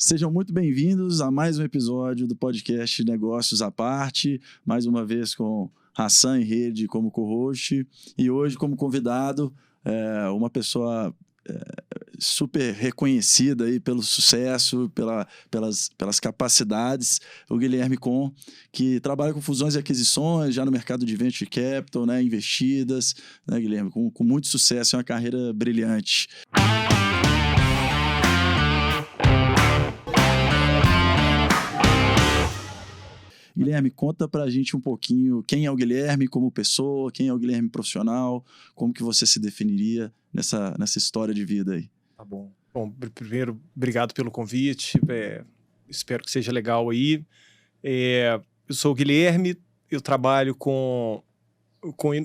Sejam muito bem-vindos a mais um episódio do podcast Negócios à Parte, mais uma vez com Hassan e Rede como co-host, e hoje como convidado, uma pessoa super reconhecida aí pelo sucesso, pelas capacidades, o Guilherme Cohn, que trabalha com fusões e aquisições, já no mercado de venture capital, né, investidas, né, Guilherme, com muito sucesso, é uma carreira brilhante. Guilherme, conta pra gente um pouquinho quem é o Guilherme como pessoa, quem é o Guilherme profissional, como que você se definiria nessa história de vida aí. Tá bom. Bom, primeiro, obrigado pelo convite, espero que seja legal aí. Eu sou o Guilherme, eu trabalho com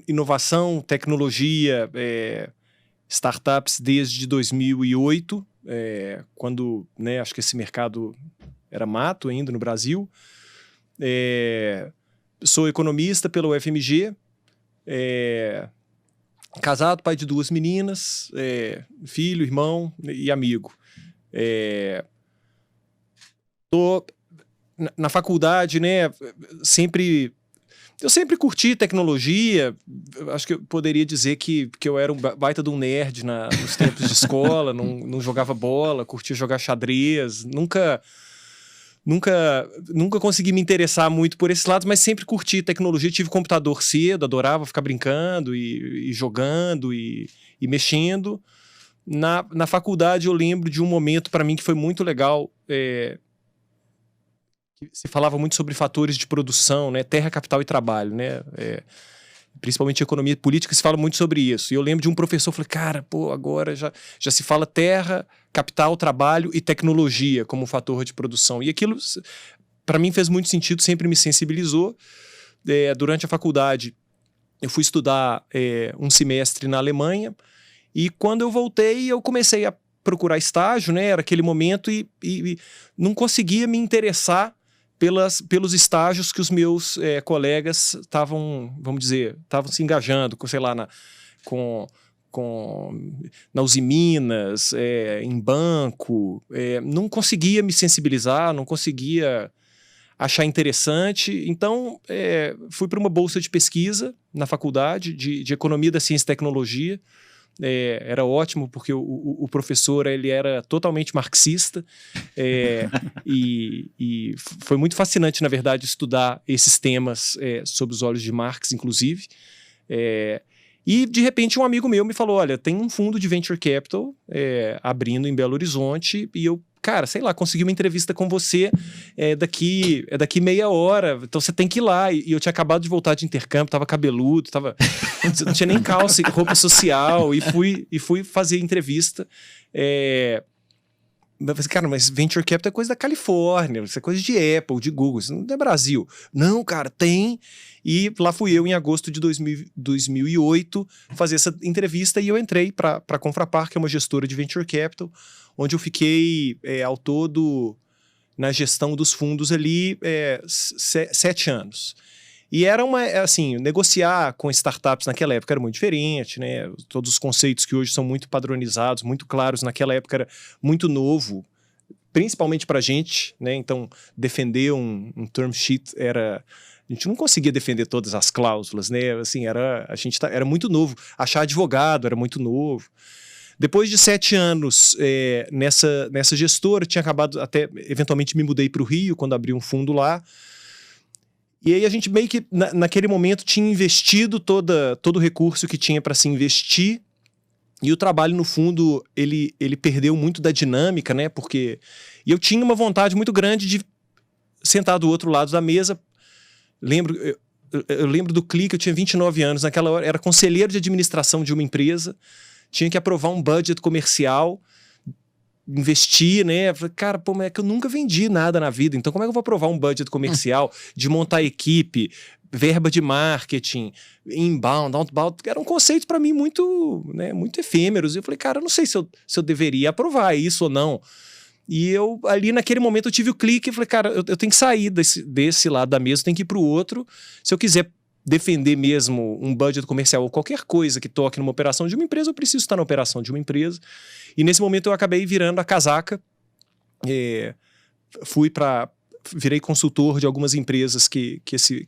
inovação, tecnologia, startups desde 2008, quando, né, acho que esse mercado era mato ainda no Brasil. Sou economista pelo UFMG, casado, pai de 2 meninas, filho, irmão e amigo. Tô na faculdade, né? Eu sempre curti tecnologia. Acho que eu poderia dizer que eu era um baita de um nerd nos tempos de escola, não jogava bola, curtia jogar xadrez, nunca consegui me interessar muito por esses lados, mas sempre curti tecnologia. Tive computador cedo, adorava ficar brincando e jogando e mexendo. Na faculdade eu lembro de um momento para mim que foi muito legal. Que se falava muito sobre fatores de produção, né? Terra, capital e trabalho, né? Principalmente economia e política, se fala muito sobre isso. E eu lembro de um professor, falei, cara, agora já se fala terra, capital, trabalho e tecnologia como fator de produção. E aquilo, para mim, fez muito sentido, sempre me sensibilizou. Durante a faculdade, eu fui estudar um semestre na Alemanha, e quando eu voltei, eu comecei a procurar estágio, né? Era aquele momento e não conseguia me interessar pelos estágios que os meus colegas estavam, vamos dizer, se engajando, sei lá, na Uzi Minas, em banco. Não conseguia me sensibilizar, não conseguia achar interessante. Então, fui para uma bolsa de pesquisa na faculdade de Economia da Ciência e Tecnologia. Era ótimo porque o professor ele era totalmente marxista, e foi muito fascinante, na verdade, estudar esses temas sob os olhos de Marx, inclusive. E de repente um amigo meu me falou, olha, tem um fundo de venture capital abrindo em Belo Horizonte, e eu, cara, sei lá, consegui uma entrevista com você daqui meia hora, então você tem que ir lá. E eu tinha acabado de voltar de intercâmbio, tava cabeludo, não tinha nem calça, roupa social, e fui fazer entrevista. Cara, mas venture capital é coisa da Califórnia, isso é coisa de Apple, de Google, isso não é Brasil. Não, cara, tem. E lá fui eu, em agosto de 2008, fazer essa entrevista, e eu entrei para a Confrapar, que é uma gestora de venture capital, onde eu fiquei ao todo na gestão dos fundos ali 7 anos. E era negociar com startups naquela época era muito diferente, né? Todos os conceitos que hoje são muito padronizados, muito claros, naquela época era muito novo, principalmente para a gente, né? Então, defender um term sheet era... A gente não conseguia defender todas as cláusulas, né? Assim, era muito novo. Achar advogado era muito novo. Depois de 7 anos nessa gestora, tinha acabado, até eventualmente me mudei para o Rio, quando abri um fundo lá. E aí a gente meio que, naquele momento, tinha investido todo o recurso que tinha para se investir. E o trabalho no fundo, ele perdeu muito da dinâmica, né? Porque eu tinha uma vontade muito grande de sentar do outro lado da mesa. Eu lembro do clique, eu tinha 29 anos, naquela hora era conselheiro de administração de uma empresa, tinha que aprovar um budget comercial, investir, né? Eu falei, cara, mas é que eu nunca vendi nada na vida, então como é que eu vou aprovar um budget comercial, de montar equipe, verba de marketing, inbound, outbound? Eram conceitos para mim muito efêmeros. E eu falei, cara, eu não sei se eu deveria aprovar isso ou não. E eu, ali naquele momento, eu tive o clique e falei, cara, eu tenho que sair desse lado da mesa, eu tenho que ir para o outro. Se eu quiser defender mesmo um budget comercial ou qualquer coisa que toque numa operação de uma empresa, eu preciso estar na operação de uma empresa. E nesse momento eu acabei virando a casaca Virei consultor de algumas empresas que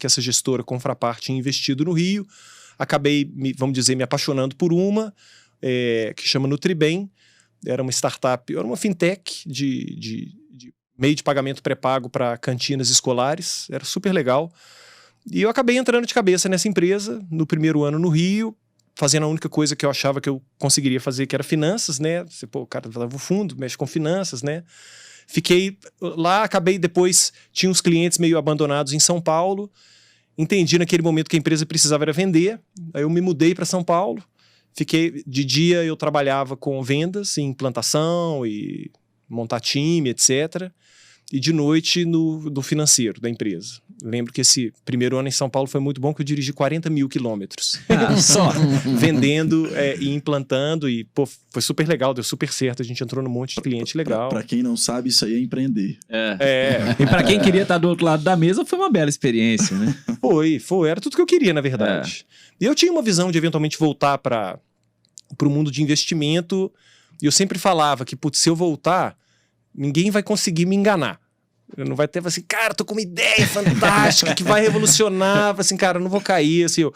essa gestora Confrapar tinha investido no Rio. Acabei, vamos dizer, me apaixonando por uma, que chama Nutribem. Era uma startup, era uma fintech de meio de pagamento pré-pago para cantinas escolares. Era super legal. E eu acabei entrando de cabeça nessa empresa, no primeiro ano no Rio, fazendo a única coisa que eu achava que eu conseguiria fazer, que era finanças, né? O cara dava o fundo, mexe com finanças, né? Fiquei lá, acabei depois, tinha uns clientes meio abandonados em São Paulo, entendi naquele momento que a empresa precisava era vender, aí eu me mudei para São Paulo, de dia eu trabalhava com vendas, em implantação e montar time, etc., e de noite no financeiro da empresa. Lembro que esse primeiro ano em São Paulo foi muito bom, que eu dirigi 40 mil quilômetros. Só vendendo e implantando. E pô, foi super legal, deu super certo. A gente entrou num monte de cliente legal. Para quem não sabe, isso aí é empreender. E para quem queria estar do outro lado da mesa, foi uma bela experiência, né? Foi. Era tudo que eu queria, na verdade. E eu tinha uma visão de eventualmente voltar para o mundo de investimento. E eu sempre falava que, putz, se eu voltar, ninguém vai conseguir me enganar. Eu não vai ter, assim, cara, tô com uma ideia fantástica que vai revolucionar. Assim, cara, eu não vou cair. Assim, eu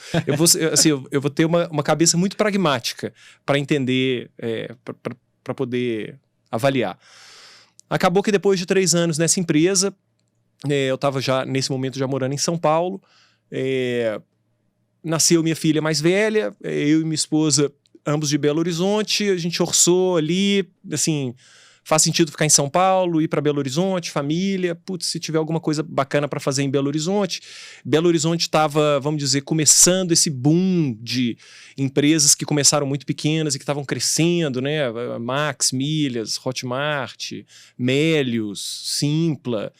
vou ter uma cabeça muito pragmática para entender, para poder avaliar. Acabou que depois de 3 anos nessa empresa, eu estava já, nesse momento, já morando em São Paulo. Nasceu minha filha mais velha, eu e minha esposa, ambos de Belo Horizonte. A gente orçou ali, assim... Faz sentido ficar em São Paulo, ir para Belo Horizonte, família. Putz, se tiver alguma coisa bacana para fazer em Belo Horizonte. Belo Horizonte estava, vamos dizer, começando esse boom de empresas que começaram muito pequenas e que estavam crescendo, né? Max, Milhas, Hotmart, Melius, Simpla.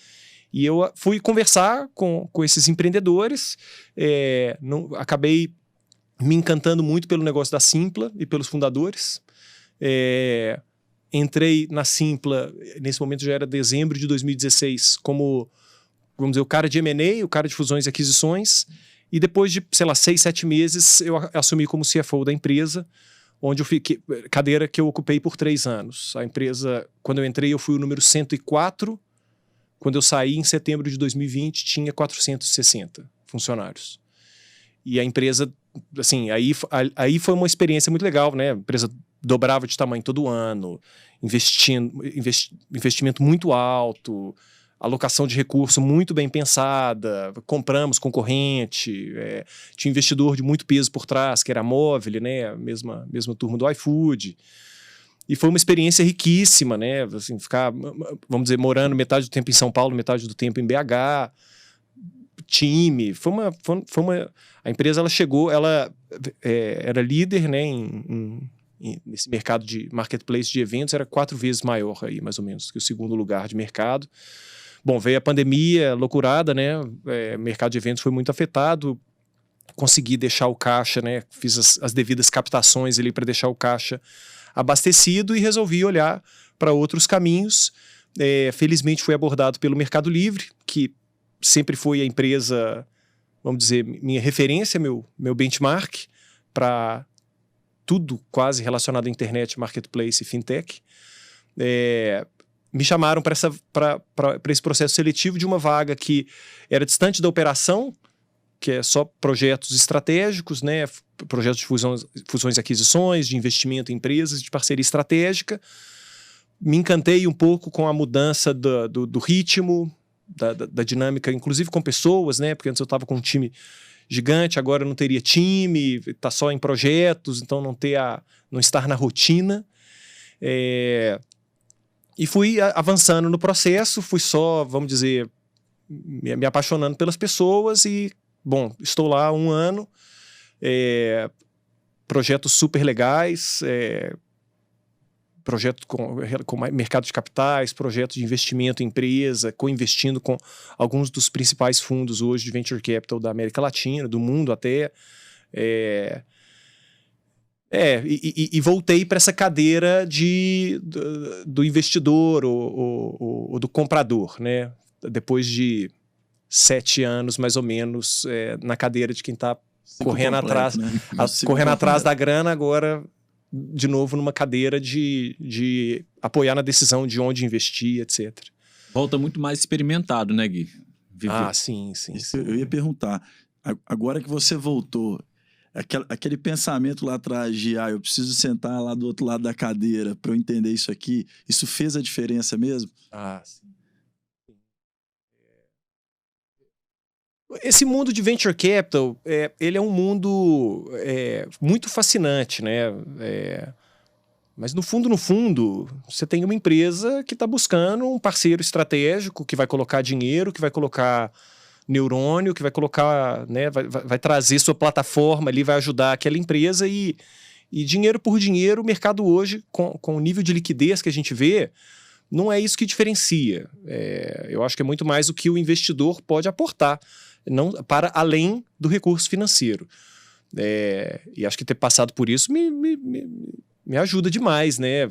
E eu fui conversar com esses empreendedores. Acabei me encantando muito pelo negócio da Simpla e pelos fundadores. Entrei na Simpla, nesse momento já era dezembro de 2016, como, vamos dizer, o cara de M&A, o cara de fusões e aquisições, e depois de, 6, 7 meses, eu assumi como CFO da empresa, onde eu fiquei, cadeira que eu ocupei por 3 anos. A empresa, quando eu entrei, eu fui o número 104, quando eu saí, em setembro de 2020, tinha 460 funcionários. E a empresa, assim, aí foi uma experiência muito legal, né? A empresa dobrava de tamanho todo ano, investimento muito alto, alocação de recurso muito bem pensada, compramos concorrente, tinha investidor de muito peso por trás, que era a Móvel, né? A mesma turma do iFood. E foi uma experiência riquíssima, né? Assim, ficar, vamos dizer, morando metade do tempo em São Paulo, metade do tempo em BH, time, a empresa, ela chegou, ela era líder, né, nesse mercado de marketplace de eventos, era 4 vezes maior aí, mais ou menos, que o segundo lugar de mercado. Bom, veio a pandemia, loucurada, né, mercado de eventos foi muito afetado, consegui deixar o caixa, né, fiz as devidas captações ali para deixar o caixa abastecido e resolvi olhar para outros caminhos. Felizmente fui abordado pelo Mercado Livre, que sempre foi a empresa, vamos dizer, minha referência, meu benchmark para tudo quase relacionado à internet, marketplace e fintech. Me chamaram para esse processo seletivo de uma vaga que era distante da operação, que é só projetos estratégicos, né? Projetos de fusões e aquisições, de investimento em empresas, de parceria estratégica. Me encantei um pouco com a mudança do ritmo, da dinâmica, inclusive com pessoas, né? Porque antes eu estava com um time gigante, agora eu não teria time, está só em projetos, então não estar na rotina. E fui avançando no processo, fui só, vamos dizer, me apaixonando pelas pessoas e, bom, estou lá há 1 ano, projetos super legais, projeto com mercado de capitais, projetos de investimento em empresa, co-investindo com alguns dos principais fundos hoje de Venture Capital da América Latina, do mundo até. E voltei para essa cadeira do investidor ou do comprador, né? Depois de 7 anos, mais ou menos, na cadeira de quem está correndo atrás, né? atrás da grana, agora de novo numa cadeira de apoiar na decisão de onde investir, etc. Volta muito mais experimentado, né, Gui? Sim. Eu ia perguntar, agora que você voltou, aquele pensamento lá atrás de eu preciso sentar lá do outro lado da cadeira para eu entender isso aqui, isso fez a diferença mesmo? Sim. Esse mundo de venture capital, ele é um mundo muito fascinante, né? Mas no fundo, você tem uma empresa que está buscando um parceiro estratégico que vai colocar dinheiro, que vai colocar neurônio, que vai colocar, né, vai trazer sua plataforma ali, vai ajudar aquela empresa e dinheiro por dinheiro, o mercado hoje, com o nível de liquidez que a gente vê, não é isso que diferencia. Eu acho que é muito mais o que o investidor pode aportar, não, para além do recurso financeiro. E acho que ter passado por isso me ajuda demais, né?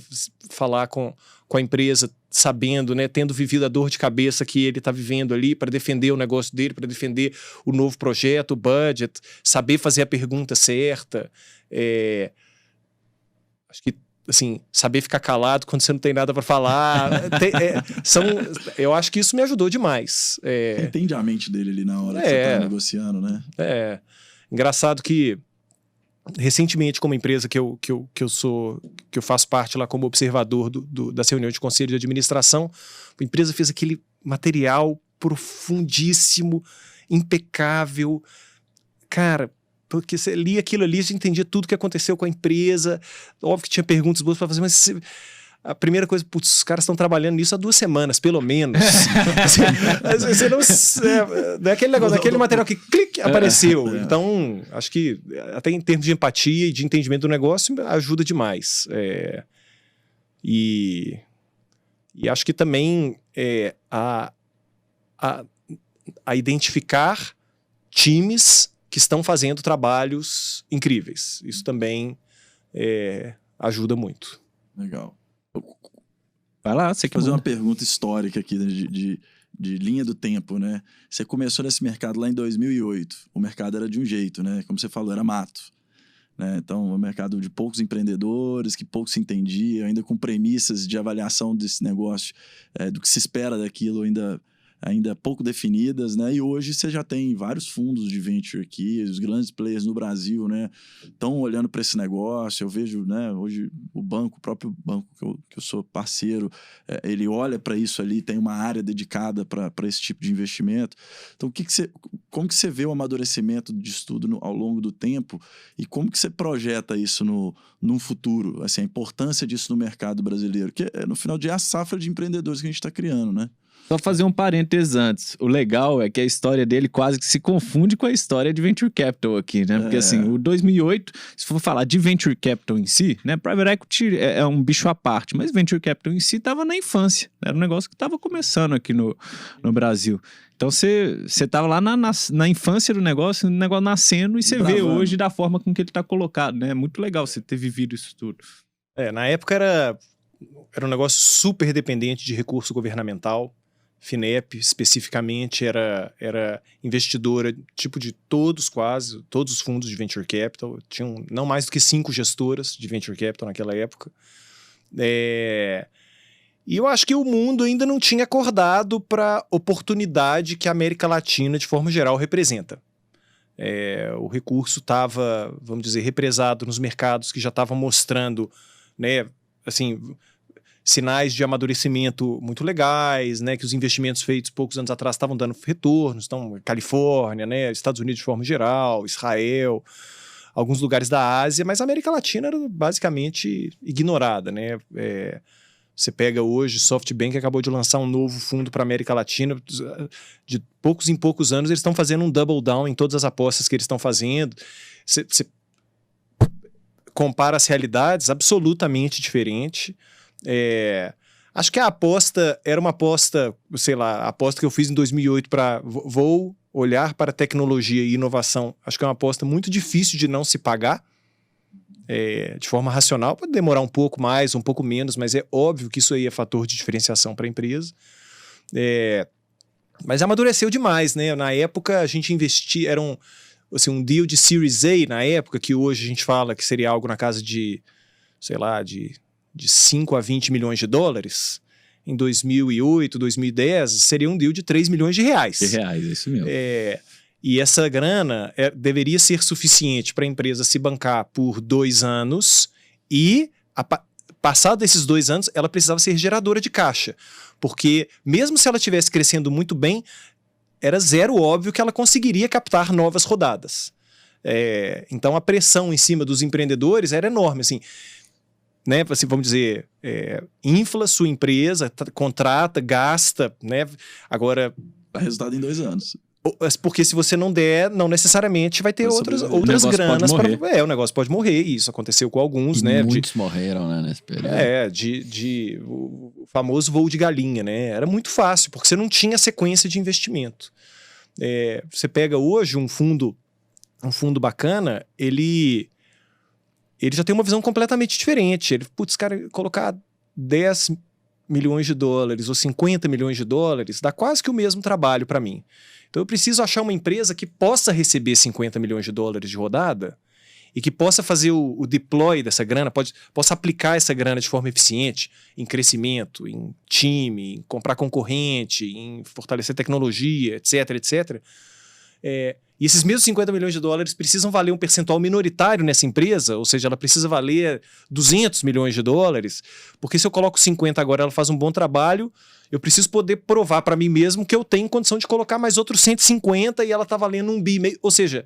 Falar com a empresa, sabendo, né? Tendo vivido a dor de cabeça que ele está vivendo ali para defender o negócio dele, para defender o novo projeto, o budget, saber fazer a pergunta certa. Acho que, assim, saber ficar calado quando você não tem nada para falar. Eu acho que isso me ajudou demais. Entende a mente dele ali na hora que você está negociando, né? Engraçado que recentemente, como empresa que eu faço parte lá como observador das reuniões de conselho de administração, a empresa fez aquele material profundíssimo, impecável. Cara, porque você lia aquilo ali, você entendia tudo que aconteceu com a empresa. Óbvio que tinha perguntas boas para fazer, mas a primeira coisa, os caras estão trabalhando nisso há 2 semanas, pelo menos. Você não é aquele negócio, aquele material que clique, apareceu. Então, acho que até em termos de empatia e de entendimento do negócio, ajuda demais. E acho que também a identificar times que estão fazendo trabalhos incríveis. Isso também ajuda muito. Legal. Vai lá, você quer fazer uma pergunta histórica aqui de linha do tempo, né? Você começou nesse mercado lá em 2008. O mercado era de um jeito, né? Como você falou, era mato. Né? Então, um mercado de poucos empreendedores, que pouco se entendia, ainda com premissas de avaliação desse negócio, do que se espera daquilo ainda pouco definidas, né? E hoje você já tem vários fundos de venture aqui, os grandes players no Brasil, né? Estão olhando para esse negócio. Eu vejo, né? Hoje o próprio banco que eu sou parceiro, ele olha para isso ali, tem uma área dedicada para esse tipo de investimento. Então, como que você vê o amadurecimento de estudo ao longo do tempo e como que você projeta isso num futuro? Assim, a importância disso no mercado brasileiro, que no final do dia é a safra de empreendedores que a gente está criando, né? Só fazer um parênteses antes. O legal é que a história dele quase que se confunde com a história de Venture Capital aqui, né? Porque assim, o 2008, se for falar de Venture Capital em si, né? Private Equity é um bicho à parte, mas Venture Capital em si estava na infância. Era um negócio que estava começando aqui no Brasil. Então você estava lá na infância do negócio, o negócio nascendo, e você vê hoje da forma com que ele está colocado, né? É muito legal você ter vivido isso tudo. Na época era um negócio super dependente de recurso governamental. Finep, especificamente, era investidora tipo de todos os fundos de Venture Capital. Tinham não mais do que 5 gestoras de Venture Capital naquela época. E eu acho que o mundo ainda não tinha acordado para a oportunidade que a América Latina, de forma geral, representa. O recurso estava, vamos dizer, represado nos mercados que já estavam mostrando, né, assim, sinais de amadurecimento muito legais, né, que os investimentos feitos poucos anos atrás estavam dando retornos. Então, Califórnia, né, Estados Unidos de forma geral, Israel, alguns lugares da Ásia, mas a América Latina era basicamente ignorada, né? Você pega hoje, SoftBank acabou de lançar um novo fundo para a América Latina. De poucos em poucos anos, eles estão fazendo um double down em todas as apostas que eles estão fazendo. Você compara as realidades, absolutamente diferente. Acho que a aposta era uma aposta, sei lá, a aposta que eu fiz em 2008 para vou olhar para tecnologia e inovação. Acho que é uma aposta muito difícil de não se pagar de forma racional. Pode demorar um pouco mais, um pouco menos, mas é óbvio que isso aí é fator de diferenciação para a empresa. Mas amadureceu demais, né? Na época a gente investia, era um deal de Series A na época, que hoje a gente fala que seria algo na casa de sei lá, de 5 a 20 milhões de dólares, em 2008, 2010, seria um deal de 3 milhões de reais. De reais, é isso mesmo. E essa grana deveria ser suficiente para a empresa se bancar por 2 anos e, passado esses 2 anos, ela precisava ser geradora de caixa. Porque mesmo se ela estivesse crescendo muito bem, era zero óbvio que ela conseguiria captar novas rodadas. Então a pressão em cima dos empreendedores era enorme, assim, né? Assim, vamos dizer, infla sua empresa, contrata, gasta, né? Agora... Dá resultado em 2 anos. Porque se você não der, não necessariamente vai ter outras granas. O negócio pode morrer, e isso aconteceu com alguns, né? Muitos morreram, né, nesse período. O famoso voo de galinha, né? Era muito fácil, porque você não tinha sequência de investimento. Você pega hoje um fundo bacana, ele já tem uma visão completamente diferente. Cara, colocar 10 milhões de dólares ou 50 milhões de dólares dá quase que o mesmo trabalho para mim. Então eu preciso achar uma empresa que possa receber 50 milhões de dólares de rodada e que possa fazer o deploy dessa grana, possa aplicar essa grana de forma eficiente em crescimento, em time, em comprar concorrente, em fortalecer tecnologia, etc, etc. E esses mesmos 50 milhões de dólares precisam valer um percentual minoritário nessa empresa, ou seja, ela precisa valer 200 milhões de dólares, porque se eu coloco 50 agora, ela faz um bom trabalho, eu preciso poder provar para mim mesmo que eu tenho condição de colocar mais outros 150 e ela está valendo 1,5 bi. Ou seja,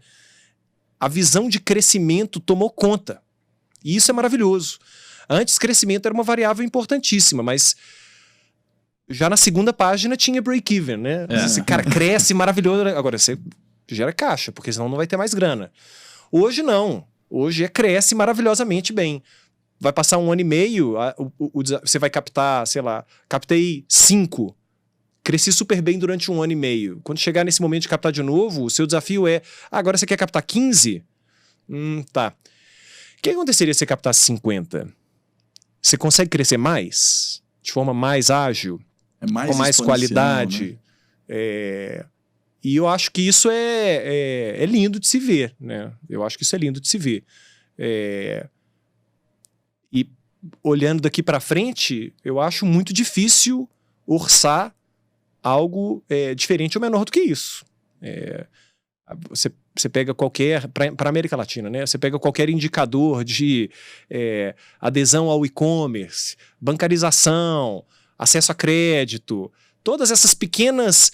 a visão de crescimento tomou conta. E isso é maravilhoso. Antes, crescimento era uma variável importantíssima, mas já na segunda página tinha break-even, né? Esse cara cresce maravilhoso. Agora, você gera caixa, porque senão não vai ter mais grana. Hoje não. Hoje cresce maravilhosamente bem. Vai passar 1 ano e meio, você vai captar, sei lá, captei 5. Cresci super bem durante 1 ano e meio. Quando chegar nesse momento de captar de novo, o seu desafio agora você quer captar 15? Tá. O que aconteceria se você captasse 50? Você consegue crescer mais? De forma mais ágil? Com mais qualidade? Né? E eu acho que isso é lindo de se ver, né? Eu acho que isso é lindo de se ver. E olhando daqui para frente, eu acho muito difícil orçar algo diferente ou menor do que isso. Você pega qualquer... Para a América Latina, né? Você pega qualquer indicador de adesão ao e-commerce, bancarização, acesso a crédito, todas essas pequenas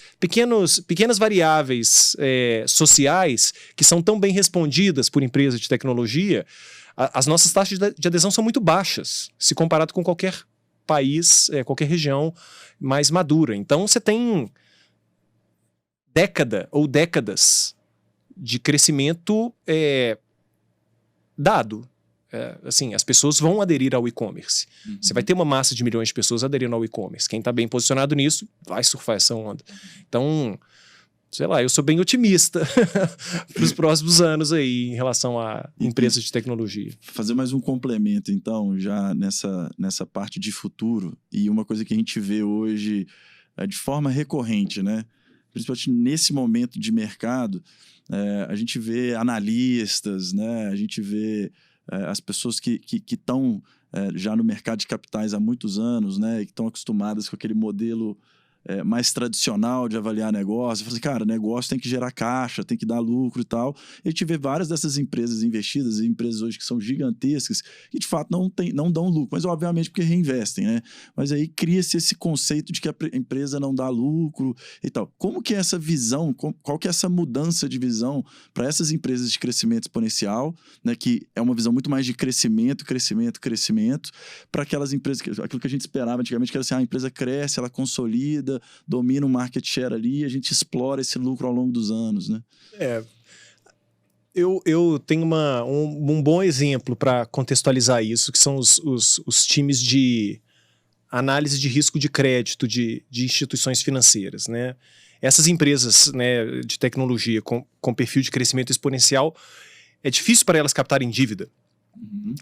variáveis sociais que são tão bem respondidas por empresas de tecnologia, as nossas taxas de adesão são muito baixas, se comparado com qualquer país, qualquer região mais madura. Então você tem décadas de crescimento dado. Assim, as pessoas vão aderir ao e-commerce. Você vai ter uma massa de milhões de pessoas aderindo ao e-commerce. Quem está bem posicionado nisso vai surfar essa onda. Então, sei lá, eu sou bem otimista para os próximos anos aí em relação a empresas de tecnologia. Fazer mais um complemento, então, já nessa parte de futuro, e uma coisa que a gente vê hoje de forma recorrente, né? Principalmente nesse momento de mercado, a gente vê analistas, né? A gente vê as pessoas que estão já no mercado de capitais há muitos anos, né? E que estão acostumadas com aquele modelo mais tradicional de avaliar negócio. Eu falei, cara, negócio tem que gerar caixa, tem que dar lucro e tal. E a gente vê várias dessas empresas investidas, empresas hoje que são gigantescas, que de fato não dão lucro, mas obviamente porque reinvestem, né? Mas aí cria-se esse conceito de que a empresa não dá lucro e tal. Como que é essa visão, qual que é essa mudança de visão para essas empresas de crescimento exponencial, né? Que é uma visão muito mais de crescimento, para aquelas empresas, aquilo que a gente esperava antigamente, que era assim, a empresa cresce, ela consolida, domina o market share ali, a gente explora esse lucro ao longo dos anos, né? Eu tenho um bom exemplo para contextualizar isso, que são os times de análise de risco de crédito de instituições financeiras, né? Essas empresas, né, de tecnologia com perfil de crescimento exponencial, é difícil para elas captarem dívida.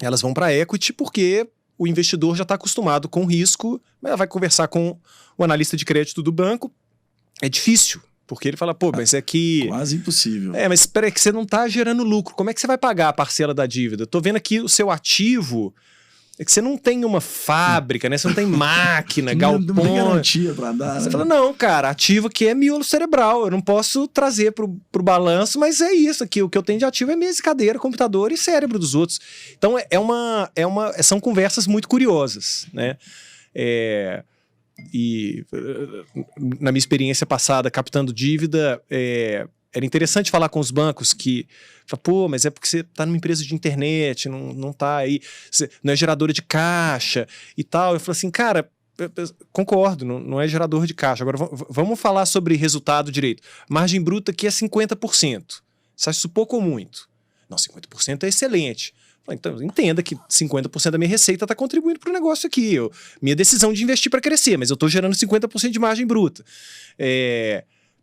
Elas vão para equity porque o investidor já está acostumado com o risco, mas vai conversar com o analista de crédito do banco. É difícil, porque ele fala, pô, mas é que... Quase impossível. Mas espera aí, que você não está gerando lucro. Como é que você vai pagar a parcela da dívida? Estou vendo aqui o seu ativo É que você não tem uma fábrica, né? Você não tem máquina, Não galpão. tem garantia pra dar. Você né? fala, não, cara, ativo aqui é miolo cerebral. Eu não posso trazer pro balanço, mas é isso aqui. O que eu tenho de ativo é mesa, cadeira, computador e cérebro dos outros. Então, são conversas muito curiosas, né? E na minha experiência passada, captando dívida, era interessante falar com os bancos que... Pô, mas é porque você está numa empresa de internet, não tá aí, você não é geradora de caixa e tal. Eu falei assim, cara, eu concordo, não é gerador de caixa. Agora, vamos falar sobre resultado direito. Margem bruta aqui é 50%. Você acha isso pouco ou muito? Não, 50% é excelente. Então, entenda que 50% da minha receita está contribuindo para o negócio aqui. Minha decisão de investir para crescer, mas eu estou gerando 50% de margem bruta.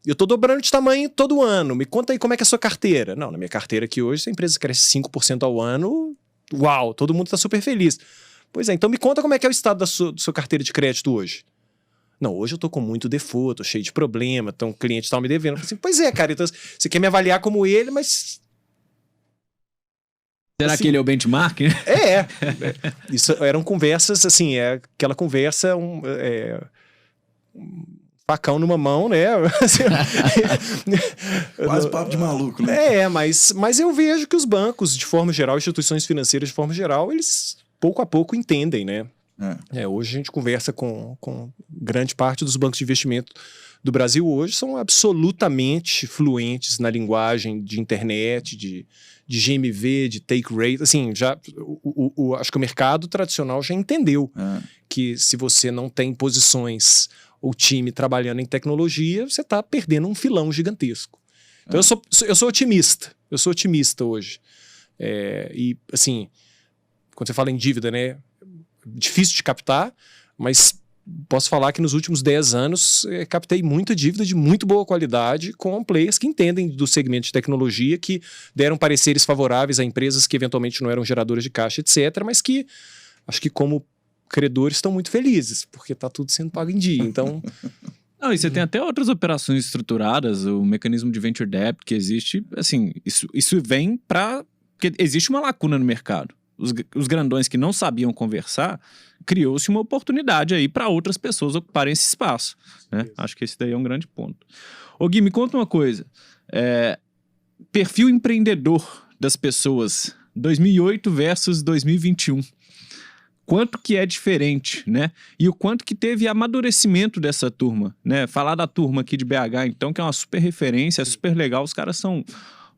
Eu estou dobrando de tamanho todo ano. Me conta aí como é que é a sua carteira. Não, na minha carteira aqui hoje, se a empresa cresce 5% ao ano, uau, todo mundo está super feliz. Pois é, então me conta como é que é o estado da sua carteira de crédito hoje. Não, hoje eu estou com muito default, tô cheio de problema, então o cliente está me devendo. Eu falei assim, pois é, cara, então você quer me avaliar como ele, mas... Será que ele é o benchmark, né? Isso eram conversas, assim, aquela conversa... facão numa mão, né? Quase papo de maluco, né? Mas eu vejo que os bancos, de forma geral, instituições financeiras de forma geral, eles pouco a pouco entendem, né? Hoje a gente conversa com grande parte dos bancos de investimento do Brasil hoje, são absolutamente fluentes na linguagem de internet, de GMV, de take rate, assim, acho que o mercado tradicional já entendeu que se você não tem posições ou time trabalhando em tecnologia, você está perdendo um filão gigantesco. Então eu sou otimista hoje. E assim, quando você fala em dívida, né, difícil de captar, mas posso falar que nos últimos 10 anos captei muita dívida de muito boa qualidade com players que entendem do segmento de tecnologia, que deram pareceres favoráveis a empresas que eventualmente não eram geradoras de caixa, etc., mas que acho que como credores estão muito felizes, porque está tudo sendo pago em dia, então... Não, e você tem até outras operações estruturadas, o mecanismo de venture debt que existe, assim, isso vem para... Porque existe uma lacuna no mercado. Os grandões que não sabiam conversar, criou-se uma oportunidade aí para outras pessoas ocuparem esse espaço, né? Acho que esse daí é um grande ponto. Ô Gui, me conta uma coisa, perfil empreendedor das pessoas, 2008 versus 2021. Quanto que é diferente, né? E o quanto que teve amadurecimento dessa turma, né? Falar da turma aqui de BH, então, que é uma super referência, é super legal, os caras são...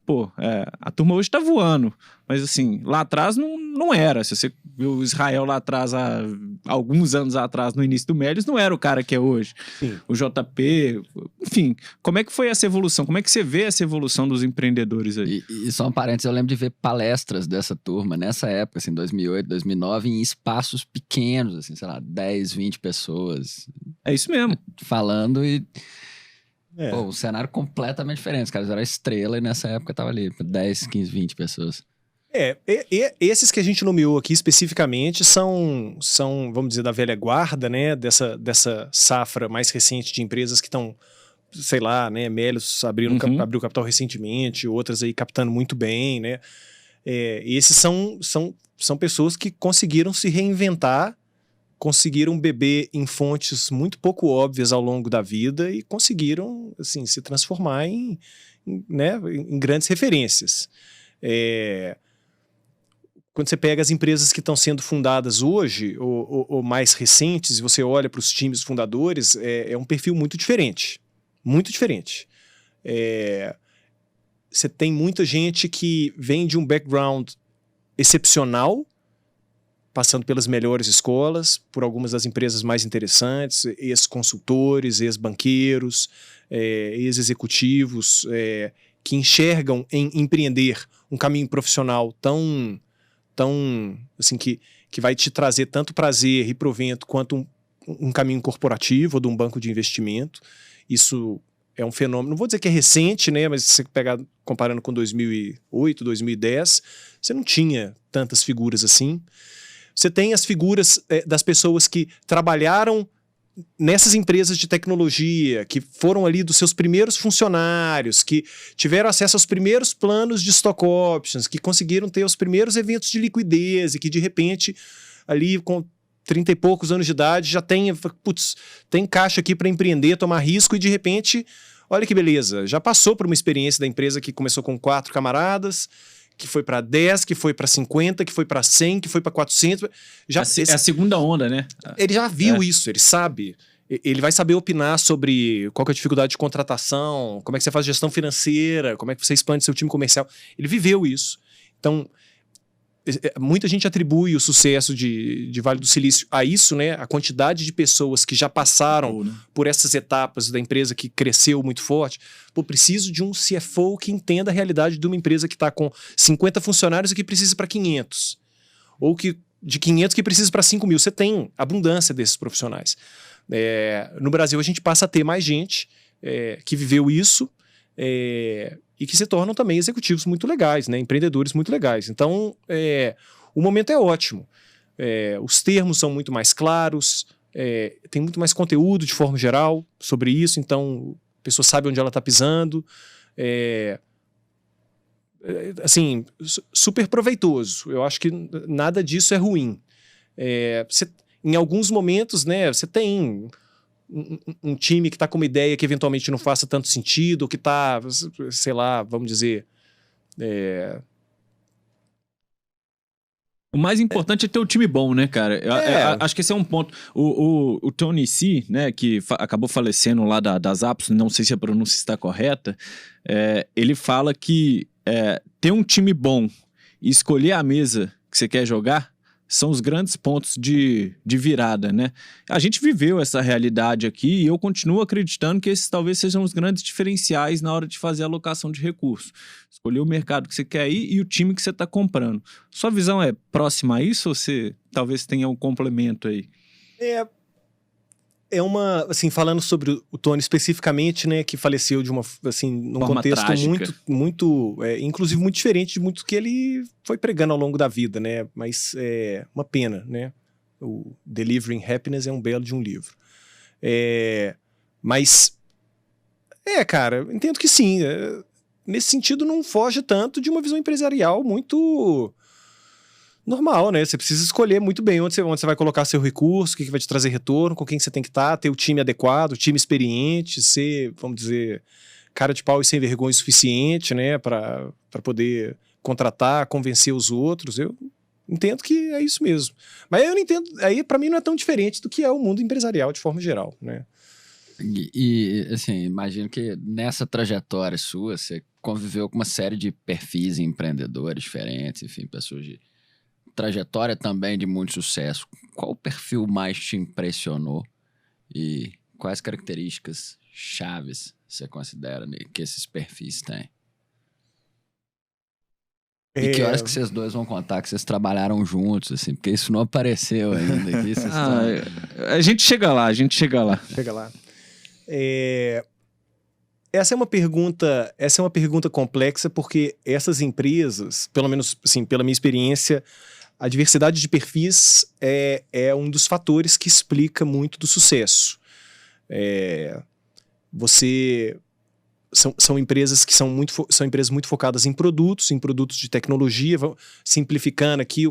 Pô, a turma hoje tá voando, mas assim, lá atrás não era. Se você viu o Israel lá atrás, há alguns anos atrás, no início do Melios, não era o cara que é hoje. Sim. O JP, enfim, como é que foi essa evolução? Como é que você vê essa evolução dos empreendedores aí? E só um parênteses, eu lembro de ver palestras dessa turma, nessa época, assim, 2008, 2009, em espaços pequenos, assim, sei lá, 10, 20 pessoas. É isso mesmo. Falando e... Pô, um cenário completamente diferente. Os caras eram estrela e nessa época tava ali 10, 15, 20 pessoas. Esses que a gente nomeou aqui especificamente são, vamos dizer, da velha guarda, né? Dessa safra mais recente de empresas que estão, sei lá, né? Melios abriu capital recentemente, outras aí captando muito bem, né? Esses são pessoas que conseguiram se reinventar, conseguiram beber em fontes muito pouco óbvias ao longo da vida e conseguiram, assim, se transformar em grandes referências. Quando você pega as empresas que estão sendo fundadas hoje, ou mais recentes, e você olha para os times fundadores, é um perfil muito diferente. Muito diferente. Você tem muita gente que vem de um background excepcional, passando pelas melhores escolas, por algumas das empresas mais interessantes, ex-consultores, ex-banqueiros, ex-executivos, que enxergam em empreender um caminho profissional tão assim, que vai te trazer tanto prazer e provento quanto um caminho corporativo ou de um banco de investimento. Isso é um fenômeno, não vou dizer que é recente, né, mas se você pegar comparando com 2008, 2010, você não tinha tantas figuras assim. Você tem as figuras das pessoas que trabalharam nessas empresas de tecnologia, que foram ali dos seus primeiros funcionários, que tiveram acesso aos primeiros planos de stock options, que conseguiram ter os primeiros eventos de liquidez e que, de repente, ali com 30 e poucos anos de idade, já tem caixa aqui para empreender, tomar risco, e de repente, olha que beleza, já passou por uma experiência da empresa que começou com 4 camaradas, que foi para 10, que foi para 50, que foi para 100, que foi para 400. É a segunda onda, né? Ele já viu isso, ele sabe. Ele vai saber opinar sobre qual que é a dificuldade de contratação, como é que você faz gestão financeira, como é que você expande seu time comercial. Ele viveu isso. Então, muita gente atribui o sucesso de Vale do Silício a isso, né? A quantidade de pessoas que já passaram por essas etapas da empresa que cresceu muito forte. Pô, preciso de um CFO que entenda a realidade de uma empresa que está com 50 funcionários e que precisa para 500. Ou que de 500 que precisa para 5 mil. Você tem abundância desses profissionais. No Brasil, a gente passa a ter mais gente que viveu isso e que se tornam também executivos muito legais, né? Empreendedores muito legais. Então, o momento é ótimo. Os termos são muito mais claros, tem muito mais conteúdo de forma geral sobre isso, então a pessoa sabe onde ela está pisando. Assim, super proveitoso. Eu acho que nada disso é ruim. Em alguns momentos, né, você tem um time que está com uma ideia que eventualmente não faça tanto sentido, ou que está, sei lá, vamos dizer... O mais importante é ter um time bom, né, cara? Acho que esse é um ponto. O Tony C, né, que acabou falecendo lá das Apps, não sei se a pronúncia está correta, ele fala que ter um time bom e escolher a mesa que você quer jogar são os grandes pontos de virada, né? A gente viveu essa realidade aqui e eu continuo acreditando que esses talvez sejam os grandes diferenciais na hora de fazer a alocação de recursos. Escolher o mercado que você quer ir e o time que você está comprando. Sua visão é próxima a isso ou você talvez tenha um complemento aí? Assim, falando sobre o Tony especificamente, né, que faleceu de num forma contexto trágica. muito inclusive muito diferente de muito que ele foi pregando ao longo da vida, né, mas uma pena, né, o Delivering Happiness é um belo de um livro. Mas, cara, entendo que sim, nesse sentido não foge tanto de uma visão empresarial muito... normal, né? Você precisa escolher muito bem onde você vai colocar seu recurso, o que vai te trazer retorno, com quem você tem que estar, ter o time adequado, o time experiente, ser, vamos dizer, cara de pau e sem vergonha o suficiente, né? Para poder contratar, convencer os outros. Eu entendo que é isso mesmo. Mas eu não entendo, aí para mim não é tão diferente do que é o mundo empresarial de forma geral, né? E assim, imagino que nessa trajetória sua, você conviveu com uma série de perfis empreendedores diferentes, enfim, pessoas de trajetória também de muito sucesso. Qual o perfil mais te impressionou e quais características chaves você considera que esses perfis têm? E que horas que vocês dois vão contar que vocês trabalharam juntos, assim, porque isso não apareceu ainda aqui. A gente chega lá. Chega lá. Essa é uma pergunta complexa, porque essas empresas, pelo menos assim, pela minha experiência, a diversidade de perfis é um dos fatores que explica muito do sucesso. São empresas que são empresas muito focadas em produtos de tecnologia, simplificando aqui,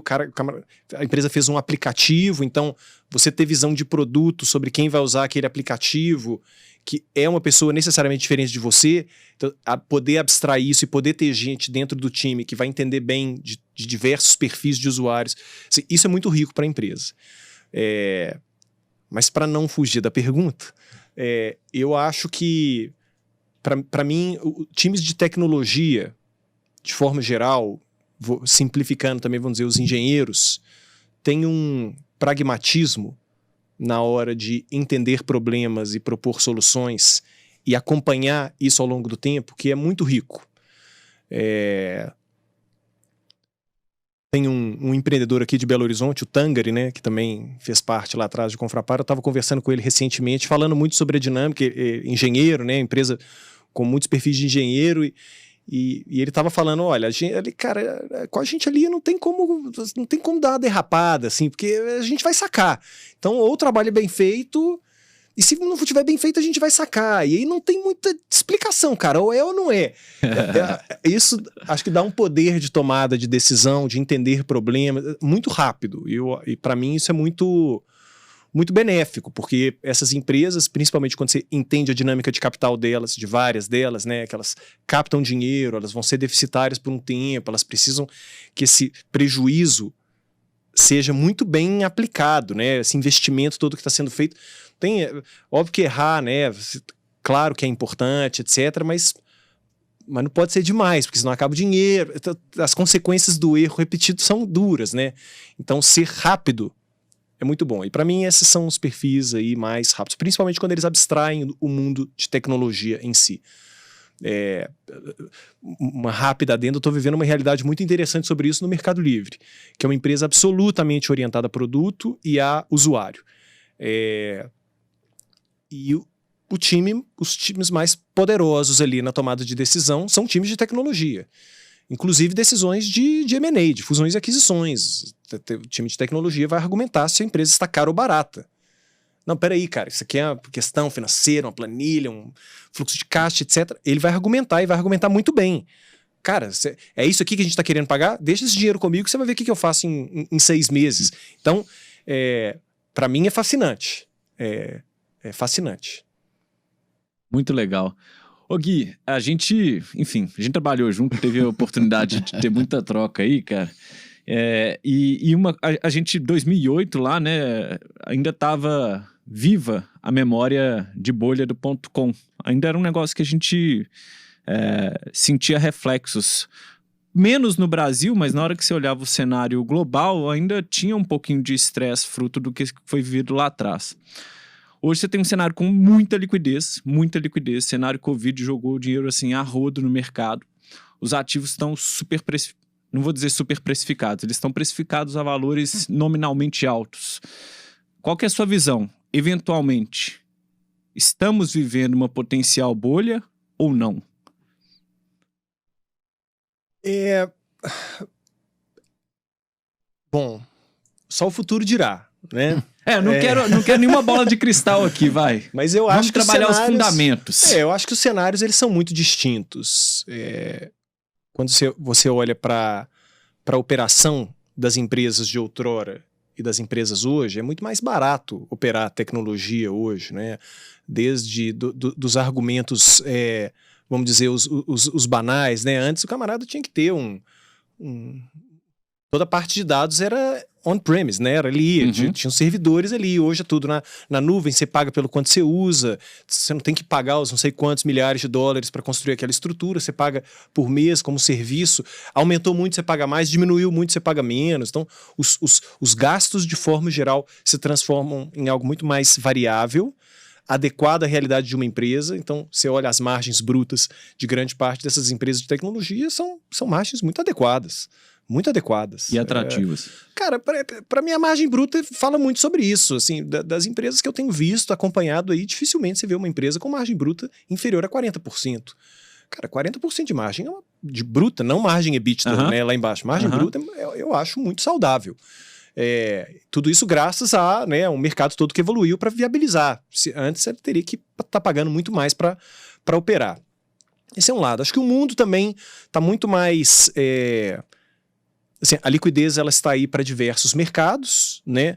a empresa fez um aplicativo, então você ter visão de produto sobre quem vai usar aquele aplicativo, que é uma pessoa necessariamente diferente de você, então, poder abstrair isso e poder ter gente dentro do time que vai entender bem de diversos perfis de usuários, isso é muito rico para a empresa. Mas para não fugir da pergunta, eu acho que, para mim, times de tecnologia, de forma geral, simplificando também, vamos dizer, os engenheiros, têm um pragmatismo na hora de entender problemas e propor soluções e acompanhar isso ao longo do tempo, que é muito rico. Tem um empreendedor aqui de Belo Horizonte, o Tangari, né, que também fez parte lá atrás de Confrapar. Eu estava conversando com ele recentemente, falando muito sobre a dinâmica, engenheiro, né, empresa com muitos perfis de engenheiro, e ele estava falando, olha, cara, com a gente ali não tem como dar uma derrapada, assim, porque a gente vai sacar. Então, ou o trabalho é bem feito, E se não tiver bem feito, a gente vai sacar. E aí não tem muita explicação, cara. Ou é ou não é. Isso acho que dá um poder de tomada de decisão, de entender problemas, muito rápido. E para mim isso é muito, muito benéfico, porque essas empresas, principalmente quando você entende a dinâmica de capital delas, de várias delas, né, que elas captam dinheiro, elas vão ser deficitárias por um tempo, elas precisam que esse prejuízo seja muito bem aplicado, né? Esse investimento todo que está sendo feito. Óbvio que errar, né? Claro que é importante, etc., mas não pode ser demais, porque senão acaba o dinheiro. As consequências do erro repetido são duras, né? Então, ser rápido é muito bom. E para mim, esses são os perfis aí mais rápidos, principalmente quando eles abstraem o mundo de tecnologia em si. Uma rápida adenda, eu estou vivendo uma realidade muito interessante sobre isso no Mercado Livre, que é uma empresa absolutamente orientada a produto e a usuário. E os times mais poderosos ali na tomada de decisão são times de tecnologia. Inclusive decisões de M&A, de fusões e aquisições. O time de tecnologia vai argumentar se a empresa está cara ou barata. Não, peraí, cara, isso aqui é uma questão financeira, uma planilha, um fluxo de caixa, etc. Ele vai argumentar e vai argumentar muito bem. Cara, é isso aqui que a gente está querendo pagar? Deixa esse dinheiro comigo que você vai ver o que eu faço em 6 meses. Então, para mim é fascinante. É fascinante. Muito legal. Ô Gui, a gente trabalhou junto, teve a oportunidade de ter muita troca aí, cara. A gente, em 2008 lá, né, ainda estava viva a memória de bolha do .com. Ainda era um negócio que a gente sentia reflexos. Menos no Brasil, mas na hora que você olhava o cenário global, ainda tinha um pouquinho de estresse fruto do que foi vivido lá atrás. Hoje você tem um cenário com muita liquidez. Cenário Covid jogou o dinheiro assim a rodo no mercado. Os ativos estão não vou dizer super precificados, eles estão precificados a valores nominalmente altos. Qual que é a sua visão? Eventualmente, estamos vivendo uma potencial bolha ou não? Bom, só o futuro dirá, né? Não quero nenhuma bola de cristal aqui, vai. Mas eu Vamos acho que trabalhar os fundamentos. Eu acho que os cenários eles são muito distintos. Quando você olha para a operação das empresas de outrora e das empresas hoje, é muito mais barato operar tecnologia hoje, né? Desde dos argumentos, vamos dizer, os banais, né? Antes o camarada tinha que ter toda a parte de dados era on-premise, né? Era ali, tinham servidores ali. Hoje é tudo na nuvem, você paga pelo quanto você usa, você não tem que pagar os não sei quantos milhares de dólares para construir aquela estrutura, você paga por mês como serviço. Aumentou muito, você paga mais, diminuiu muito, você paga menos. Então, os gastos, de forma geral, se transformam em algo muito mais variável, adequado à realidade de uma empresa. Então, você olha as margens brutas de grande parte dessas empresas de tecnologia, são margens muito adequadas. Muito adequadas. E atrativas. Cara, para mim a margem bruta fala muito sobre isso. Assim, das empresas que eu tenho visto, acompanhado aí, dificilmente você vê uma empresa com margem bruta inferior a 40%. Cara, 40% de margem de bruta, não margem EBITDA, né, lá embaixo. Margem bruta eu acho muito saudável. Tudo isso graças a, né, um mercado todo que evoluiu para viabilizar. Antes você teria que estar pagando muito mais para operar. Esse é um lado. Acho que o mundo também está muito mais... Assim, a liquidez ela está aí para diversos mercados, né?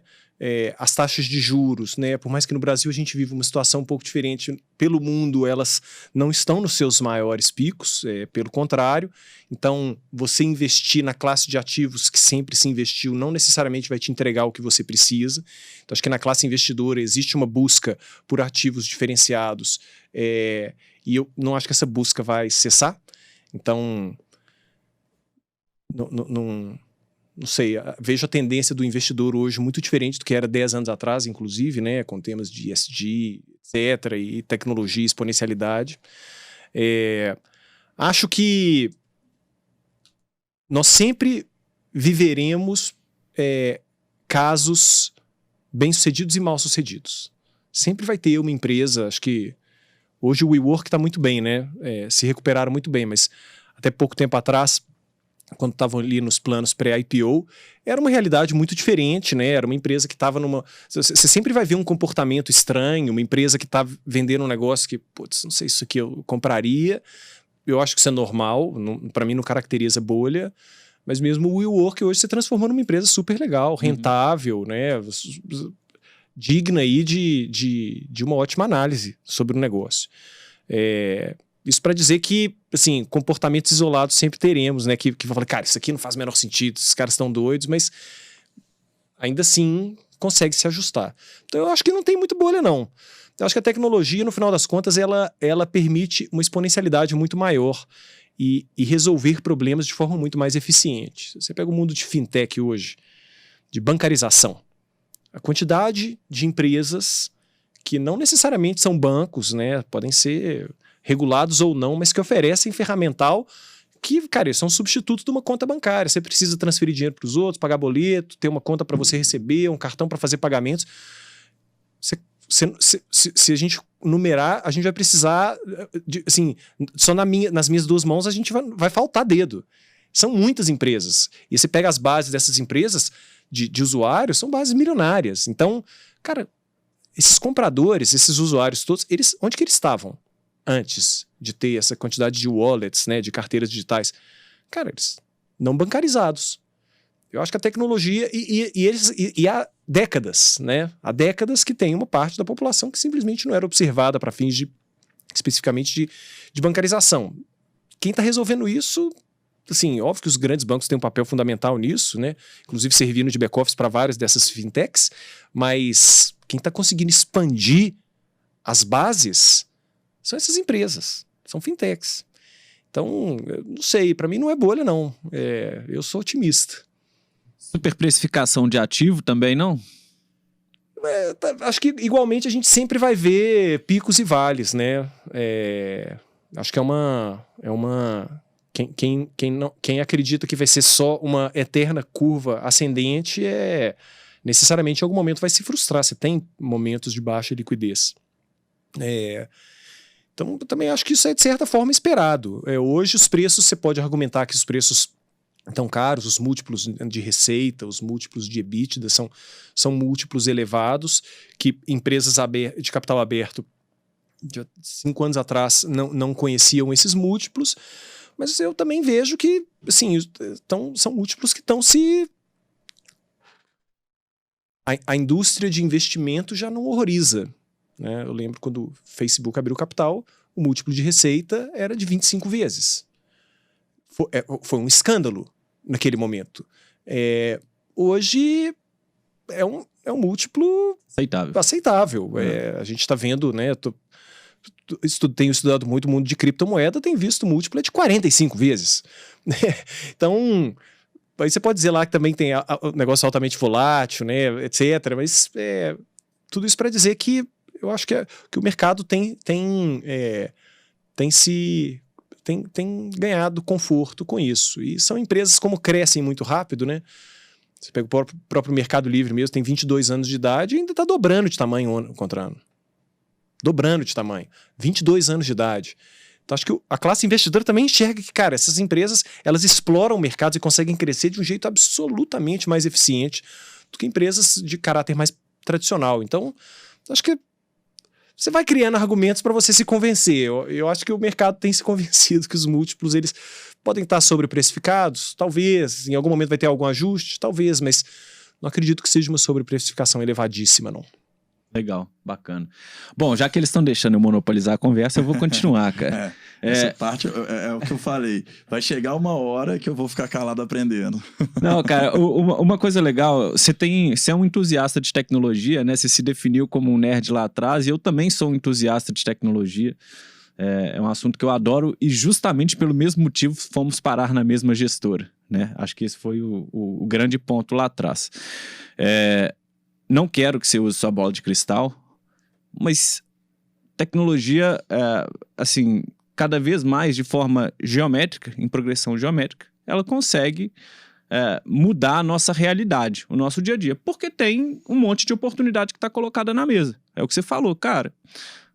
As taxas de juros, né? Por mais que no Brasil a gente vive uma situação um pouco diferente, pelo mundo elas não estão nos seus maiores picos, pelo contrário. Então, você investir na classe de ativos que sempre se investiu não necessariamente vai te entregar o que você precisa. Então, acho que na classe investidora existe uma busca por ativos diferenciados e eu não acho que essa busca vai cessar. Então... Não sei, vejo a tendência do investidor hoje muito diferente do que era 10 anos atrás, inclusive, né, com temas de ESG, etc., e tecnologia, exponencialidade. Acho que nós sempre viveremos casos bem-sucedidos e mal-sucedidos. Sempre vai ter uma empresa, acho que hoje o WeWork está muito bem, né, se recuperaram muito bem, mas até pouco tempo atrás quando estavam ali nos planos pré-IPO, era uma realidade muito diferente, né? Era uma empresa que estava numa... Você sempre vai ver um comportamento estranho, uma empresa que está vendendo um negócio que, putz, não sei se isso aqui eu compraria. Eu acho que isso é normal, para mim não caracteriza bolha, mas mesmo o WeWork hoje se transformou numa empresa super legal, rentável, né? Digna aí de uma ótima análise sobre o negócio. Isso para dizer que, assim, comportamentos isolados sempre teremos, né? Que vão falar, cara, isso aqui não faz o menor sentido, esses caras estão doidos, mas ainda assim consegue se ajustar. Então eu acho que não tem muito bolha, não. Eu acho que a tecnologia, no final das contas, ela permite uma exponencialidade muito maior e resolver problemas de forma muito mais eficiente. Você pega o mundo de fintech hoje, de bancarização, a quantidade de empresas que não necessariamente são bancos, né? Podem ser regulados ou não, mas que oferecem ferramental que, cara, são substitutos de uma conta bancária. Você precisa transferir dinheiro para os outros, pagar boleto, ter uma conta para você receber, um cartão para fazer pagamentos. Se a gente numerar, a gente vai precisar, assim, só nas minhas duas mãos a gente vai faltar dedo. São muitas empresas. E você pega as bases dessas empresas de usuários, são bases milionárias. Então, cara, esses compradores, esses usuários todos, onde que eles estavam antes de ter essa quantidade de wallets, né, de carteiras digitais? Cara, eles não bancarizados. Eu acho que a tecnologia, e há décadas, né? Há décadas que tem uma parte da população que simplesmente não era observada para fins especificamente de bancarização. Quem está resolvendo isso, assim, óbvio que os grandes bancos têm um papel fundamental nisso, né? Inclusive servindo de back-office para várias dessas fintechs, mas quem está conseguindo expandir as bases são essas empresas, são fintechs. Então, eu não sei, para mim não é bolha, não. Eu sou otimista. Superprecificação de ativo também, não? Acho que igualmente a gente sempre vai ver picos e vales, né? Acho que quem acredita que vai ser só uma eterna curva ascendente necessariamente em algum momento vai se frustrar. Você tem momentos de baixa liquidez. Então, eu também acho que isso é de certa forma esperado. Hoje os preços, você pode argumentar que os preços estão caros, os múltiplos de receita, os múltiplos de EBITDA são múltiplos elevados, que empresas de capital aberto de 5 anos atrás não conheciam esses múltiplos, mas eu também vejo que assim, são múltiplos que estão se... A indústria de investimento já não horroriza, né? Eu lembro quando o Facebook abriu capital, o múltiplo de receita era de 25 vezes. Foi um escândalo naquele momento. Hoje é um múltiplo aceitável. A gente está vendo, né? Tenho estudado muito o mundo de criptomoeda, tenho visto o múltiplo de 45 vezes. Então, aí você pode dizer lá que também tem o negócio altamente volátil, né, etc. Mas tudo isso para dizer que eu acho que o mercado tem ganhado conforto com isso. E são empresas como crescem muito rápido, né? Você pega o próprio Mercado Livre mesmo, tem 22 anos de idade e ainda está dobrando de tamanho ano contra ano. Dobrando de tamanho. 22 anos de idade. Então acho que a classe investidora também enxerga que, cara, essas empresas, elas exploram mercados e conseguem crescer de um jeito absolutamente mais eficiente do que empresas de caráter mais tradicional. Então, acho que você vai criando argumentos para você se convencer. Eu acho que o mercado tem se convencido que os múltiplos eles podem estar sobreprecificados, talvez. Em algum momento vai ter algum ajuste, talvez, mas não acredito que seja uma sobreprecificação elevadíssima, não. Legal, bacana. Bom, já que eles estão deixando eu monopolizar a conversa, eu vou continuar, cara. Essa parte é o que eu falei. Vai chegar uma hora que eu vou ficar calado aprendendo. Não, cara, uma coisa legal, você é um entusiasta de tecnologia, né? Você se definiu como um nerd lá atrás, e eu também sou um entusiasta de tecnologia. É um assunto que eu adoro, e justamente pelo mesmo motivo fomos parar na mesma gestora, né? Acho que esse foi o grande ponto lá atrás. Não quero que você use sua bola de cristal, mas tecnologia, assim, cada vez mais de forma geométrica, em progressão geométrica, ela consegue mudar a nossa realidade, o nosso dia a dia, porque tem um monte de oportunidade que está colocada na mesa. É o que você falou, cara.